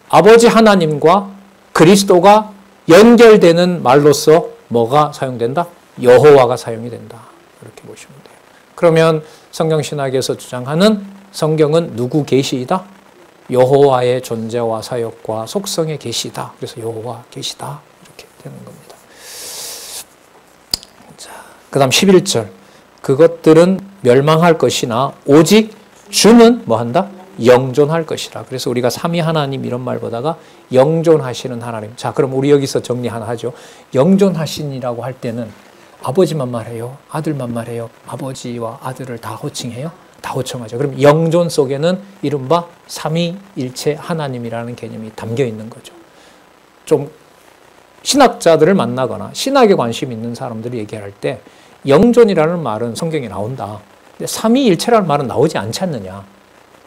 하나님과 그리스도가 연결되는 말로서 뭐가 사용된다? 여호와가 사용이 된다. 이렇게 보시면 돼요. 그러면 성경신학에서 주장하는 성경은 누구 계시이다? 여호와의 존재와 사역과 속성의 계시다. 그래서 여호와 계시다. 이렇게 되는 겁니다. 자, 그다음 11절. 그것들은 멸망할 것이나 오직 주는 뭐 한다? 영존할 것이라. 그래서 우리가 삼위 하나님 이런 말 보다가 영존하시는 하나님. 자, 그럼 우리 여기서 정리 하나 하죠. 영존하신이라고 할 때는 아버지만 말해요? 아들만 말해요? 아버지와 아들을 다 호칭해요? 다 호칭하죠. 그럼 영존 속에는 이른바 삼위일체 하나님이라는 개념이 담겨 있는 거죠. 좀 신학자들을 만나거나 신학에 관심 있는 사람들이 얘기할 때 영존이라는 말은 성경에 나온다. 근데 삼위일체라는 말은 나오지 않지 않느냐.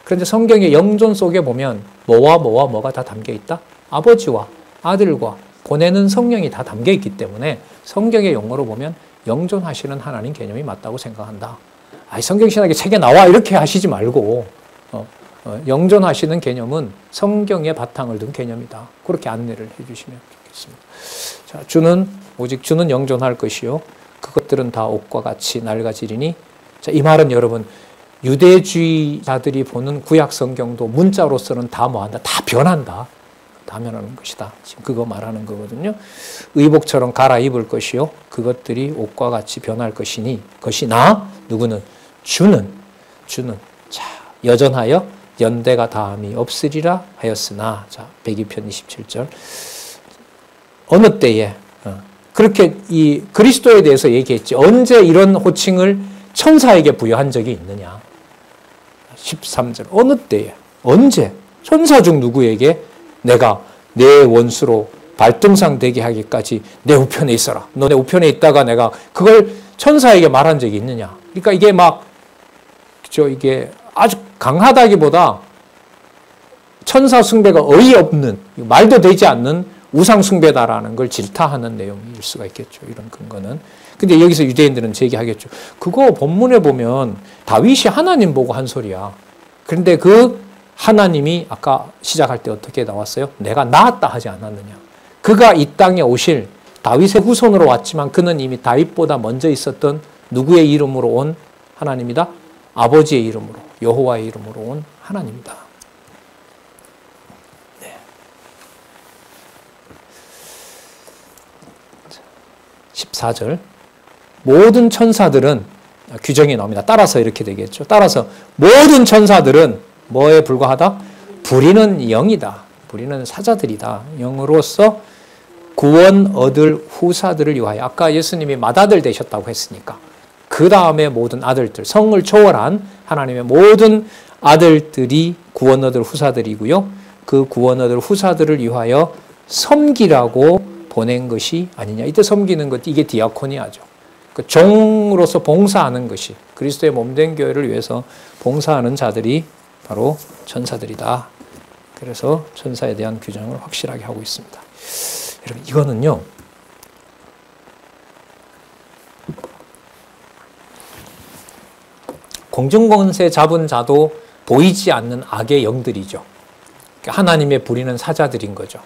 그런데 성경의 영존 속에 보면 뭐가 다 담겨 있다? 아버지와 아들과 보내는 성령이 다 담겨 있기 때문에 성경의 용어로 보면 영존하시는 하나님 개념이 맞다고 생각한다. 성경신학의 책에 나와 이렇게 하시지 말고 영존하시는 개념은 성경의 바탕을 둔 개념이다. 그렇게 안내를 해주시면 좋겠습니다. 자, 오직 주는 영존할 것이요 그것들은 다 옷과 같이 낡아지리니. 자, 이 말은 여러분 유대주의자들이 보는 구약 성경도 문자로서는 다 뭐한다? 다 변한다. 다 변하는 것이다. 지금 그거 말하는 거거든요. 의복처럼 갈아입을 것이요 그것들이 옷과 같이 변할 것이나 누구는? 주는 자, 여전하여 연대가 다함이 없으리라 하였으나. 자, 102편 27절. 어느 때에 그렇게 이 그리스도에 대해서 얘기했지. 언제 이런 호칭을 천사에게 부여한 적이 있느냐. 13절. 어느 때에 언제 천사 중 누구에게 내가 내 원수로 발등상 되게 하기까지 내 우편에 있어라. 너 내 우편에 있다가 내가 그걸 천사에게 말한 적이 있느냐. 그러니까 이게 이게 아주 강하다기보다 천사 숭배가 어이없는, 말도 되지 않는 우상 숭배다라는 걸 질타하는 내용일 수가 있겠죠. 이런 근거는. 근데 여기서 유대인들은 제기하겠죠. 그거 본문에 보면 다윗이 하나님 보고 한 소리야. 그런데 그 하나님이 아까 시작할 때 어떻게 나왔어요? 내가 낳았다 하지 않았느냐. 그가 이 땅에 오실 다윗의 후손으로 왔지만 그는 이미 다윗보다 먼저 있었던 누구의 이름으로 온 하나님이다? 아버지의 이름으로, 여호와의 이름으로 온 하나님이다. 네. 14절. 모든 천사들은 규정이 나옵니다. 따라서 이렇게 되겠죠. 따라서 모든 천사들은 뭐에 불과하다? 부리는 영이다. 부리는 사자들이다. 영으로서 구원 얻을 후사들을 위하여. 아까 예수님이 맏아들 되셨다고 했으니까 그 다음에 모든 아들들, 성을 초월한 하나님의 모든 아들들이 구원 얻을 후사들이고요. 그 구원 얻을 후사들을 위하여 섬기라고 보낸 것이 아니냐. 이때 섬기는 것, 이게 디아코니아죠. 그 종으로서 봉사하는 것이, 그리스도의 몸된 교회를 위해서 봉사하는 자들이 바로 천사들이다. 그래서 천사에 대한 규정을 확실하게 하고 있습니다. 여러분, 이거는요, 공중권세 잡은 자도 보이지 않는 악의 영들이죠. 하나님의 부리는 사자들인 거죠.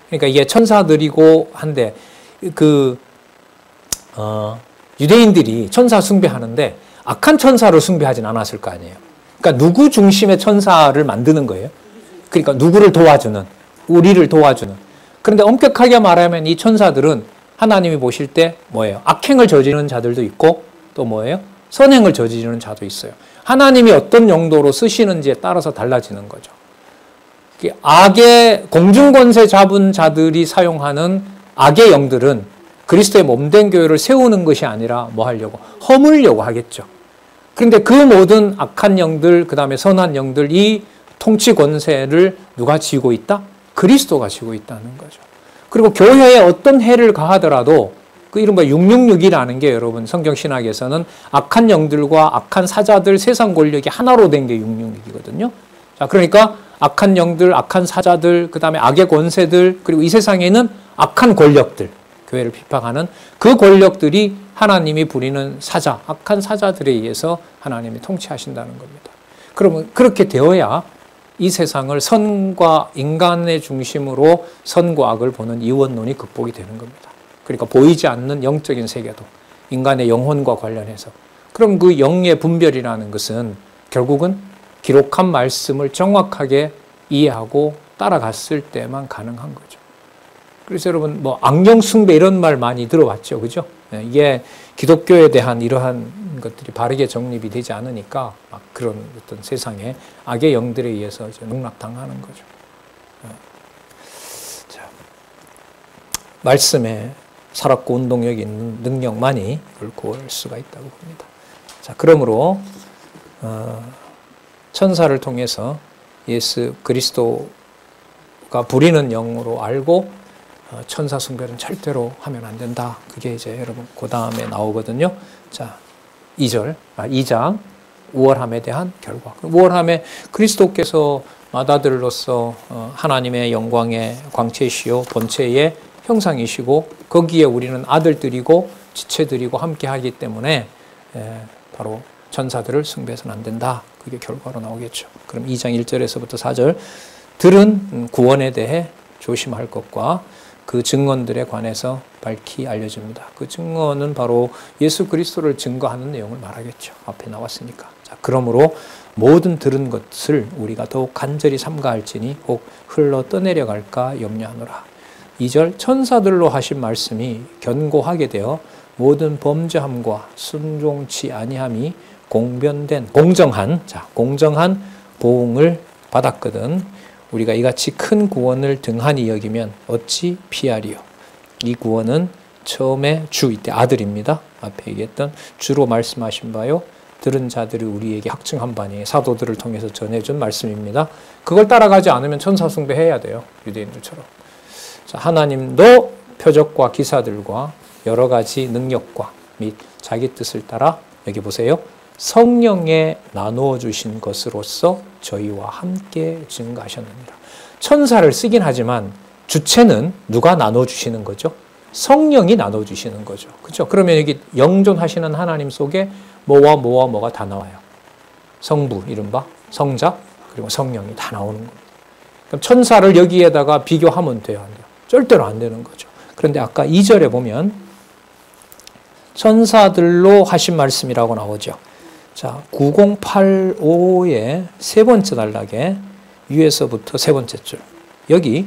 그러니까 이게 천사들이고 한데, 유대인들이 천사 숭배하는데 악한 천사를 숭배하진 않았을 거 아니에요. 그러니까 누구 중심의 천사를 만드는 거예요? 그러니까 누구를 도와주는, 우리를 도와주는. 그런데 엄격하게 말하면 이 천사들은 하나님이 보실 때 뭐예요? 악행을 저지르는 자들도 있고 또 뭐예요? 선행을 저지르는 자도 있어요. 하나님이 어떤 용도로 쓰시는지에 따라서 달라지는 거죠. 악의 공중권세 잡은 자들이 사용하는 악의 영들은 그리스도의 몸된 교회를 세우는 것이 아니라 뭐 하려고? 허물려고 하겠죠. 그런데 그 모든 악한 영들, 그 다음에 선한 영들, 이 통치 권세를 누가 쥐고 있다? 그리스도가 쥐고 있다는 거죠. 그리고 교회에 어떤 해를 가하더라도 그 이른바 666이라는 게 여러분 성경 신학에서는 악한 영들과 악한 사자들 세상 권력이 하나로 된 게 666이거든요. 자, 그러니까 악한 영들, 악한 사자들, 그 다음에 악의 권세들, 그리고 이 세상에는 악한 권력들, 교회를 비판하는 그 권력들이 하나님이 부리는 사자, 악한 사자들에 의해서 하나님이 통치하신다는 겁니다. 그러면 그렇게 되어야 이 세상을 선과 인간의 중심으로 선과 악을 보는 이원론이 극복이 되는 겁니다. 그러니까 보이지 않는 영적인 세계도 인간의 영혼과 관련해서, 그럼 그 영의 분별이라는 것은 결국은 기록한 말씀을 정확하게 이해하고 따라갔을 때만 가능한 거죠. 그래서 여러분 뭐 악령 숭배 이런 말 많이 들어봤죠, 그죠? 이게 기독교에 대한 이러한 것들이 바르게 정립이 되지 않으니까 막 그런 어떤 세상에 악의 영들에 의해서 이제 농락당하는 거죠. 자, 말씀에 살았고 운동력이 있는 능력만이 이걸 구할 수가 있다고 봅니다. 자, 그러므로 천사를 통해서 예수 그리스도가 부리는 영으로 알고 천사 숭배는 절대로 하면 안 된다. 그게 이제 여러분 그 다음에 나오거든요. 자, 2장 우월함에 대한 결과. 우월함에 그리스도께서 맏아들로서 하나님의 영광의 광채시요 본체의 형상이시고 거기에 우리는 아들들이고 지체들이고 함께하기 때문에 바로 천사들을 숭배해서는 안 된다. 그게 결과로 나오겠죠. 그럼 2장 1절에서부터 4절 들은 구원에 대해 조심할 것과 그 증언들에 관해서 밝히 알려줍니다. 그 증언은 바로 예수 그리스도를 증거하는 내용을 말하겠죠. 앞에 나왔으니까. 자, 그러므로 모든 들은 것을 우리가 더욱 간절히 삼가할지니 혹 흘러 떠내려갈까 염려하노라. 2절 천사들로 하신 말씀이 견고하게 되어 모든 범죄함과 순종치 아니함이 공변된 공정한 보응을 받았거든 우리가 이같이 큰 구원을 등한히 여기면 어찌 피하리요. 이 구원은 처음에 주, 이때 아들입니다. 앞에 얘기했던 주로 말씀하신 바요 들은 자들이 우리에게 확증한 바니 사도들을 통해서 전해준 말씀입니다. 그걸 따라가지 않으면 천사 숭배해야 돼요. 유대인들처럼. 자, 하나님도 표적과 기사들과 여러 가지 능력과 및 자기 뜻을 따라 여기 보세요. 성령에 나누어 주신 것으로서 저희와 함께 증거하셨느니라. 천사를 쓰긴 하지만 주체는 누가 나눠 주시는 거죠? 성령이 나눠 주시는 거죠. 그렇죠? 그러면 여기 영존하시는 하나님 속에 뭐가 다 나와요. 성부, 이른바 성자, 그리고 성령이 다 나오는 겁니다. 그럼 천사를 여기에다가 비교하면 돼요, 안 돼요? 절대로 안 되는 거죠. 그런데 아까 2절에 보면 천사들로 하신 말씀이라고 나오죠. 자, 9085의 세 번째 단락에 위에서부터 세 번째 줄. 여기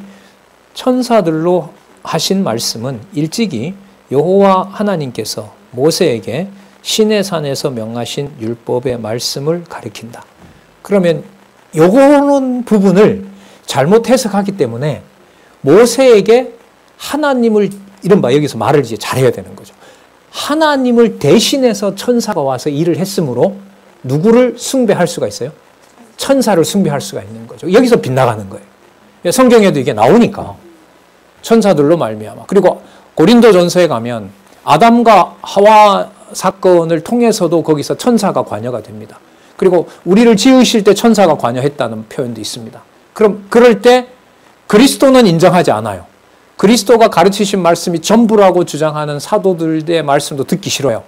천사들로 하신 말씀은 일찍이 여호와 하나님께서 모세에게 시내산에서 명하신 율법의 말씀을 가리킨다. 그러면 요거는 부분을 잘못 해석하기 때문에 모세에게 하나님을 이른바 여기서 말을 이제 잘해야 되는 거죠. 하나님을 대신해서 천사가 와서 일을 했으므로 누구를 숭배할 수가 있어요? 천사를 숭배할 수가 있는 거죠. 여기서 빗나가는 거예요. 성경에도 이게 나오니까 천사들로 말미암아. 그리고 고린도전서에 가면 아담과 하와 사건을 통해서도 거기서 천사가 관여가 됩니다. 그리고 우리를 지으실 때 천사가 관여했다는 표현도 있습니다. 그럼 그럴 때 그리스도는 인정하지 않아요. 그리스도가 가르치신 말씀이 전부라고 주장하는 사도들의 말씀도 듣기 싫어요.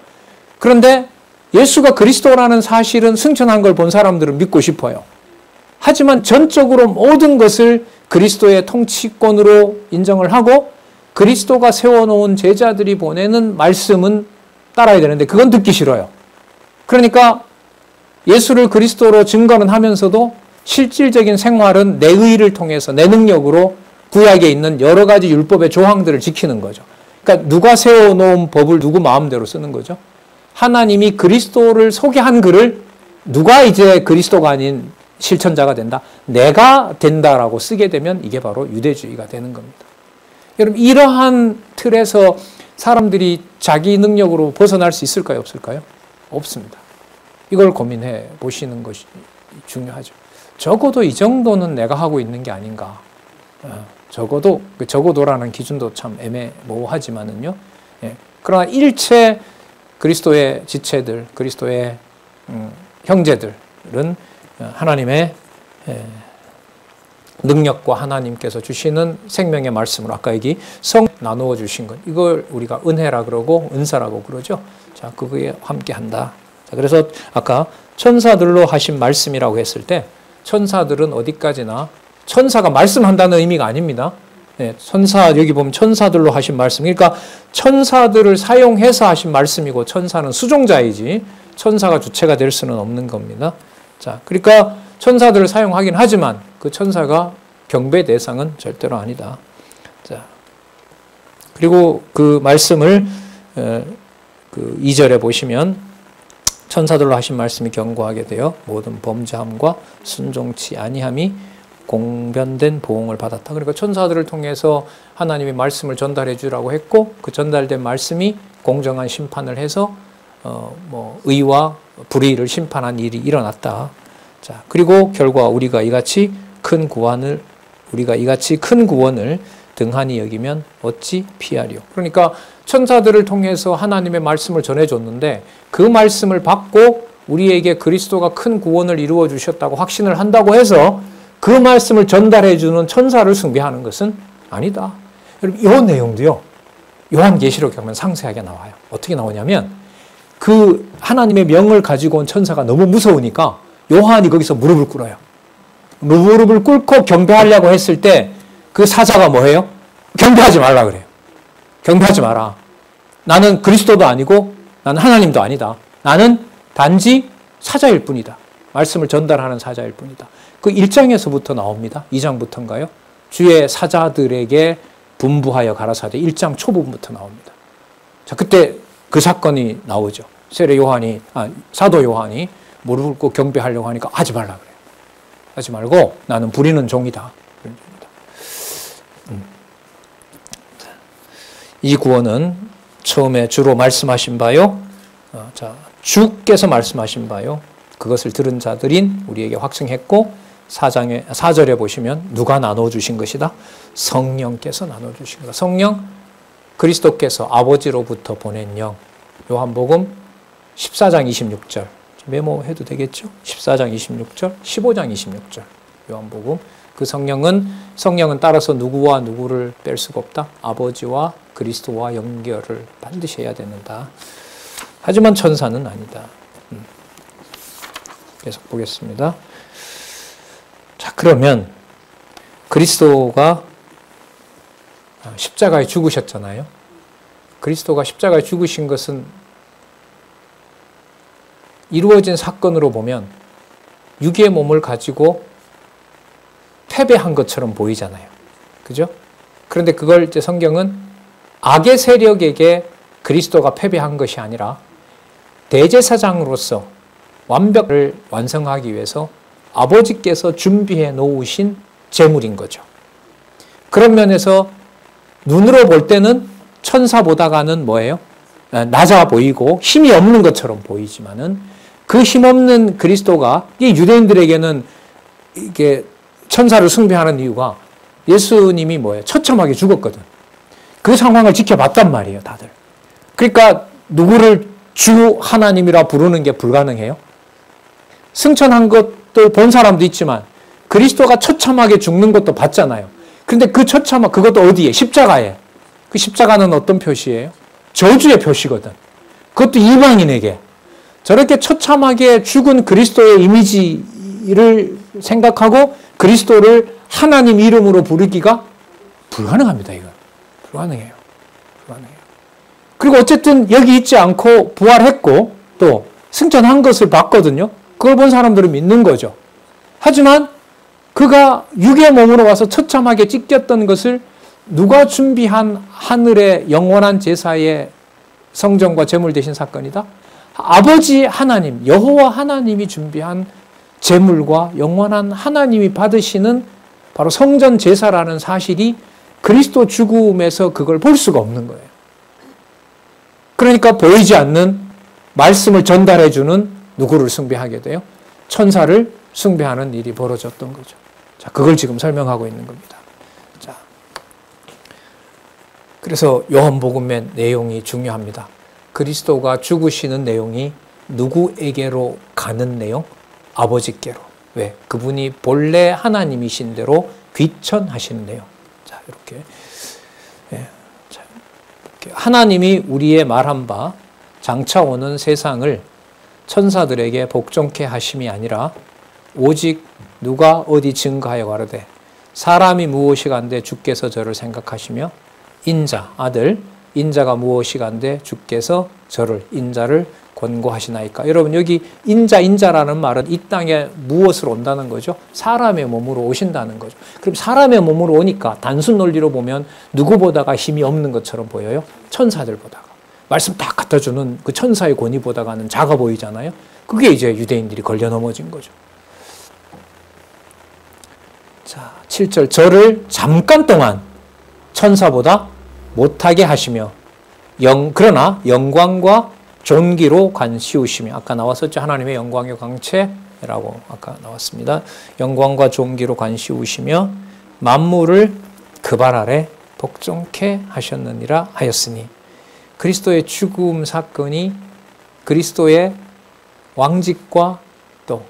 그런데 예수가 그리스도라는 사실은 승천한 걸 본 사람들은 믿고 싶어요. 하지만 전적으로 모든 것을 그리스도의 통치권으로 인정을 하고 그리스도가 세워놓은 제자들이 보내는 말씀은 따라야 되는데 그건 듣기 싫어요. 그러니까 예수를 그리스도로 증거는 하면서도 실질적인 생활은 내 의를 통해서 내 능력으로 구약에 있는 여러 가지 율법의 조항들을 지키는 거죠. 그러니까 누가 세워놓은 법을 누구 마음대로 쓰는 거죠. 하나님이 그리스도를 소개한 글을 누가 이제 그리스도가 아닌 실천자가 된다. 내가 된다라고 쓰게 되면 이게 바로 유대주의가 되는 겁니다. 여러분 이러한 틀에서 사람들이 자기 능력으로 벗어날 수 있을까요? 없을까요? 없습니다. 이걸 고민해 보시는 것이 중요하죠. 적어도 이 정도는 내가 하고 있는 게 아닌가. 적어도라는 기준도 참 애매모호하지만은요. 그러나 일체 그리스도의 지체들, 그리스도의 형제들은 하나님의 능력과 하나님께서 주시는 생명의 말씀으로 아까 여기 성 나누어 주신 것, 이걸 우리가 은혜라 그러고 은사라고 그러죠. 자, 그거에 함께 한다. 자, 그래서 아까 천사들로 하신 말씀이라고 했을 때 천사들은 어디까지나 천사가 말씀한다는 의미가 아닙니다. 천사 여기 보면 천사들로 하신 말씀, 그러니까 천사들을 사용해서 하신 말씀이고 천사는 수종자이지 천사가 주체가 될 수는 없는 겁니다. 자, 그러니까 천사들을 사용하긴 하지만 그 천사가 경배 대상은 절대로 아니다. 자, 그리고 그 말씀을 그 2절에 보시면 천사들로 하신 말씀이 경고하게 되어 모든 범죄함과 순종치 아니함이 공변된 보응을 받았다. 그러니까 천사들을 통해서 하나님의 말씀을 전달해 주라고 했고 그 전달된 말씀이 공정한 심판을 해서 의와 불의를 심판한 일이 일어났다. 자, 그리고 결과 우리가 이같이 큰 구원을 등한히 여기면 어찌 피하리요. 그러니까 천사들을 통해서 하나님의 말씀을 전해줬는데 그 말씀을 받고 우리에게 그리스도가 큰 구원을 이루어 주셨다고 확신을 한다고 해서 그 말씀을 전달해 주는 천사를 숭배하는 것은 아니다. 여러분, 이 내용도요, 요한계시록에 보면 상세하게 나와요. 어떻게 나오냐면 그 하나님의 명을 가지고 온 천사가 너무 무서우니까 요한이 거기서 무릎을 꿇어요. 무릎을 꿇고 경배하려고 했을 때 그 사자가 뭐예요? 경배하지 말라 그래요. 경배하지 마라. 나는 그리스도도 아니고 나는 하나님도 아니다. 나는 단지 사자일 뿐이다. 말씀을 전달하는 사자일 뿐이다. 그 1장에서부터 나옵니다. 2장부터인가요? 주의 사자들에게 분부하여 가라사대 1장 초부분부터 나옵니다. 자, 그때 그 사건이 나오죠. 사도 요한이 무릎을 꿇고 경배하려고 하니까 하지 말라 그래요. 하지 말고 나는 부리는 종이다. 이 구원은 처음에 주로 말씀하신 바요. 주께서 말씀하신 바요. 그것을 들은 자들인 우리에게 확증했고 4절에 보시면 누가 나눠주신 것이다? 성령께서 나눠주신 거다. 성령, 그리스도께서 아버지로부터 보낸 영. 요한복음 14장 26절. 메모해도 되겠죠? 14장 26절, 15장 26절. 요한복음. 그 성령은 따라서 누구와 누구를 뺄 수가 없다. 아버지와 그리스도와 연결을 반드시 해야 된다. 하지만 천사는 아니다. 계속 보겠습니다. 자, 그러면 그리스도가 십자가에 죽으셨잖아요. 그리스도가 십자가에 죽으신 것은 이루어진 사건으로 보면 육의 몸을 가지고 패배한 것처럼 보이잖아요. 그죠? 그런데 그걸 이제 성경은 악의 세력에게 그리스도가 패배한 것이 아니라 대제사장으로서 완벽을 완성하기 위해서 아버지께서 준비해 놓으신 제물인 거죠. 그런 면에서 눈으로 볼 때는 천사보다가는 뭐예요? 낮아 보이고 힘이 없는 것처럼 보이지만은 그 힘없는 그리스도가 이 유대인들에게는 이게 천사를 숭배하는 이유가 예수님이 뭐예요? 처참하게 죽었거든. 그 상황을 지켜봤단 말이에요, 다들. 그러니까 누구를 주 하나님이라 부르는 게 불가능해요. 승천한 것도 본 사람도 있지만 그리스도가 처참하게 죽는 것도 봤잖아요. 그런데 그 그것도 어디에? 십자가에. 그 십자가는 어떤 표시예요? 저주의 표시거든. 그것도 이방인에게. 저렇게 처참하게 죽은 그리스도의 이미지를 생각하고 그리스도를 하나님 이름으로 부르기가 불가능합니다, 이건. 불가능해요. 그리고 어쨌든 여기 있지 않고 부활했고 또 승천한 것을 봤거든요. 그걸 본 사람들은 믿는 거죠. 하지만 그가 육의 몸으로 와서 처참하게 찢겼던 것을 누가 준비한 하늘의 영원한 제사의 성전과 제물 되신 사건이다? 아버지 하나님, 여호와 하나님이 준비한 제물과 영원한 하나님이 받으시는 바로 성전 제사라는 사실이 그리스도 죽음에서 그걸 볼 수가 없는 거예요. 그러니까 보이지 않는 말씀을 전달해주는 누구를 숭배하게 돼요? 천사를 숭배하는 일이 벌어졌던 거죠. 자, 그걸 지금 설명하고 있는 겁니다. 자, 그래서 요한복음의 내용이 중요합니다. 그리스도가 죽으시는 내용이 누구에게로 가는 내용? 아버지께로. 왜? 그분이 본래 하나님이신 대로 귀천하시는 내용. 자, 이렇게. 예. 자, 이렇게. 하나님이 우리의 말한 바 장차 오는 세상을 천사들에게 복종케 하심이 아니라 오직 누가 어디 증거하여 가로되 사람이 무엇이간데 주께서 저를 생각하시며 인자, 아들, 인자가 무엇이간데 주께서 저를, 인자를 권고하시나이까. 여러분 여기 인자라는 말은 이 땅에 무엇으로 온다는 거죠? 사람의 몸으로 오신다는 거죠. 그럼 사람의 몸으로 오니까 단순 논리로 보면 누구보다가 힘이 없는 것처럼 보여요? 천사들보다가. 말씀 딱 갖다 주는 그 천사의 권위보다가는 작아 보이잖아요. 그게 이제 유대인들이 걸려 넘어진 거죠. 자, 7절. 저를 잠깐 동안 천사보다 못하게 하시며 그러나 영광과 존귀로 관씌우시며, 아까 나왔었죠. 하나님의 영광의 광채라고 아까 나왔습니다. 영광과 존귀로 관씌우시며 만물을 그 발 아래 복종케 하셨느니라 하였으니, 그리스도의 죽음 사건이 그리스도의 왕직과 또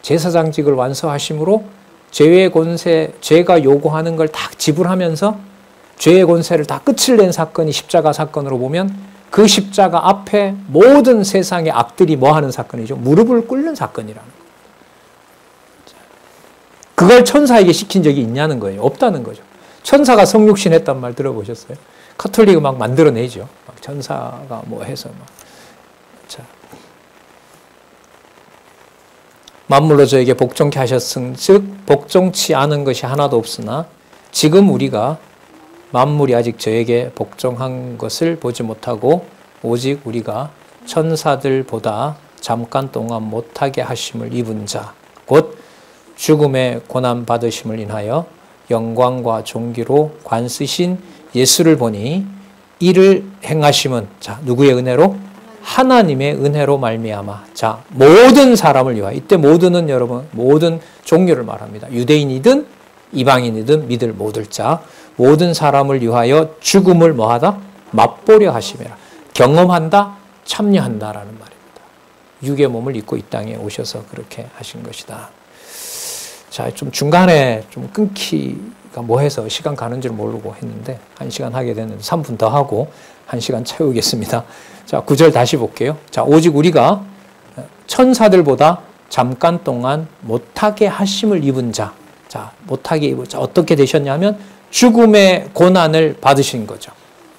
제사장직을 완수하심으로 죄의 권세, 죄가 요구하는 걸 다 지불하면서 죄의 권세를 다 끝을 낸 사건이 십자가 사건으로 보면 그 십자가 앞에 모든 세상의 악들이 뭐 하는 사건이죠? 무릎을 꿇는 사건이라는 거예요. 그걸 천사에게 시킨 적이 있냐는 거예요. 없다는 거죠. 천사가 성육신 했단 말 들어보셨어요? 카톨릭은 막 만들어내죠. 막 천사가 뭐 해서 막. 자. 만물로 저에게 복종케 하셨은즉 복종치 않은 것이 하나도 없으나 지금 우리가 만물이 아직 저에게 복종한 것을 보지 못하고 오직 우리가 천사들보다 잠깐 동안 못하게 하심을 입은 자, 곧 죽음의 고난 받으심을 인하여 영광과 존귀로 관쓰신 예수를 보니 이를 행하심은, 자, 누구의 은혜로? 하나님의 은혜로 말미암아. 자, 모든 사람을 위하여. 이때 모든은 여러분 모든 종류를 말합니다. 유대인이든 이방인이든 믿을 모들 자, 모든 사람을 위하여 죽음을 뭐하다? 맛보려 하심이라. 경험한다, 참여한다라는 말입니다. 육의 몸을 입고 이 땅에 오셔서 그렇게 하신 것이다. 자, 좀 중간에 좀 끊기가 뭐해서 시간 가는 줄 모르고 했는데 1시간 하게 됐는데 3분 더 하고 1시간 채우겠습니다. 자, 9절 다시 볼게요. 자, 오직 우리가 천사들보다 잠깐 동안 못하게 하심을 입은 자. 자, 못하게 입은 자. 어떻게 되셨냐면 죽음의 고난을 받으신 거죠.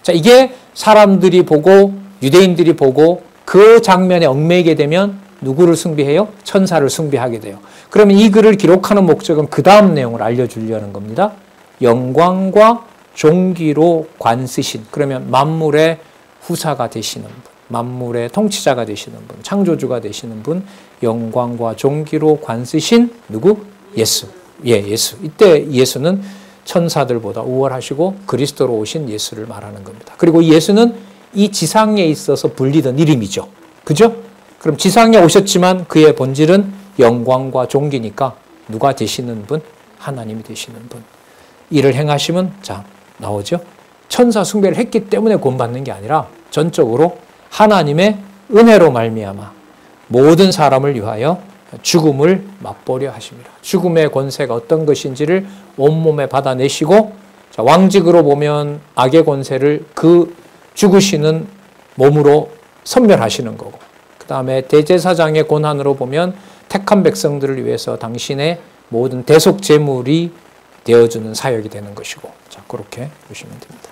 자, 이게 사람들이 보고 유대인들이 보고 그 장면에 얽매이게 되면 누구를 숭배해요? 천사를 숭배하게 돼요. 그러면 이 글을 기록하는 목적은 그 다음 내용을 알려주려는 겁니다. 영광과 존귀로 관쓰신, 그러면 만물의 후사가 되시는 분, 만물의 통치자가 되시는 분, 창조주가 되시는 분, 영광과 존귀로 관쓰신 누구? 예수. 예, 예수. 이때 예수는 천사들보다 우월하시고 그리스도로 오신 예수를 말하는 겁니다. 그리고 예수는 이 지상에 있어서 불리던 이름이죠. 그죠? 그럼 지상에 오셨지만 그의 본질은 영광과 존귀니까 누가 되시는 분? 하나님이 되시는 분. 이를 행하시면, 자, 나오죠? 천사 숭배를 했기 때문에 구원받는 게 아니라 전적으로 하나님의 은혜로 말미암아 모든 사람을 위하여 죽음을 맛보려 하십니다. 죽음의 권세가 어떤 것인지를 온몸에 받아내시고, 자, 왕직으로 보면 악의 권세를 그 죽으시는 몸으로 섬멸하시는 거고, 그 다음에 대제사장의 권한으로 보면 택한 백성들을 위해서 당신의 모든 대속 제물이 되어주는 사역이 되는 것이고, 자, 그렇게 보시면 됩니다.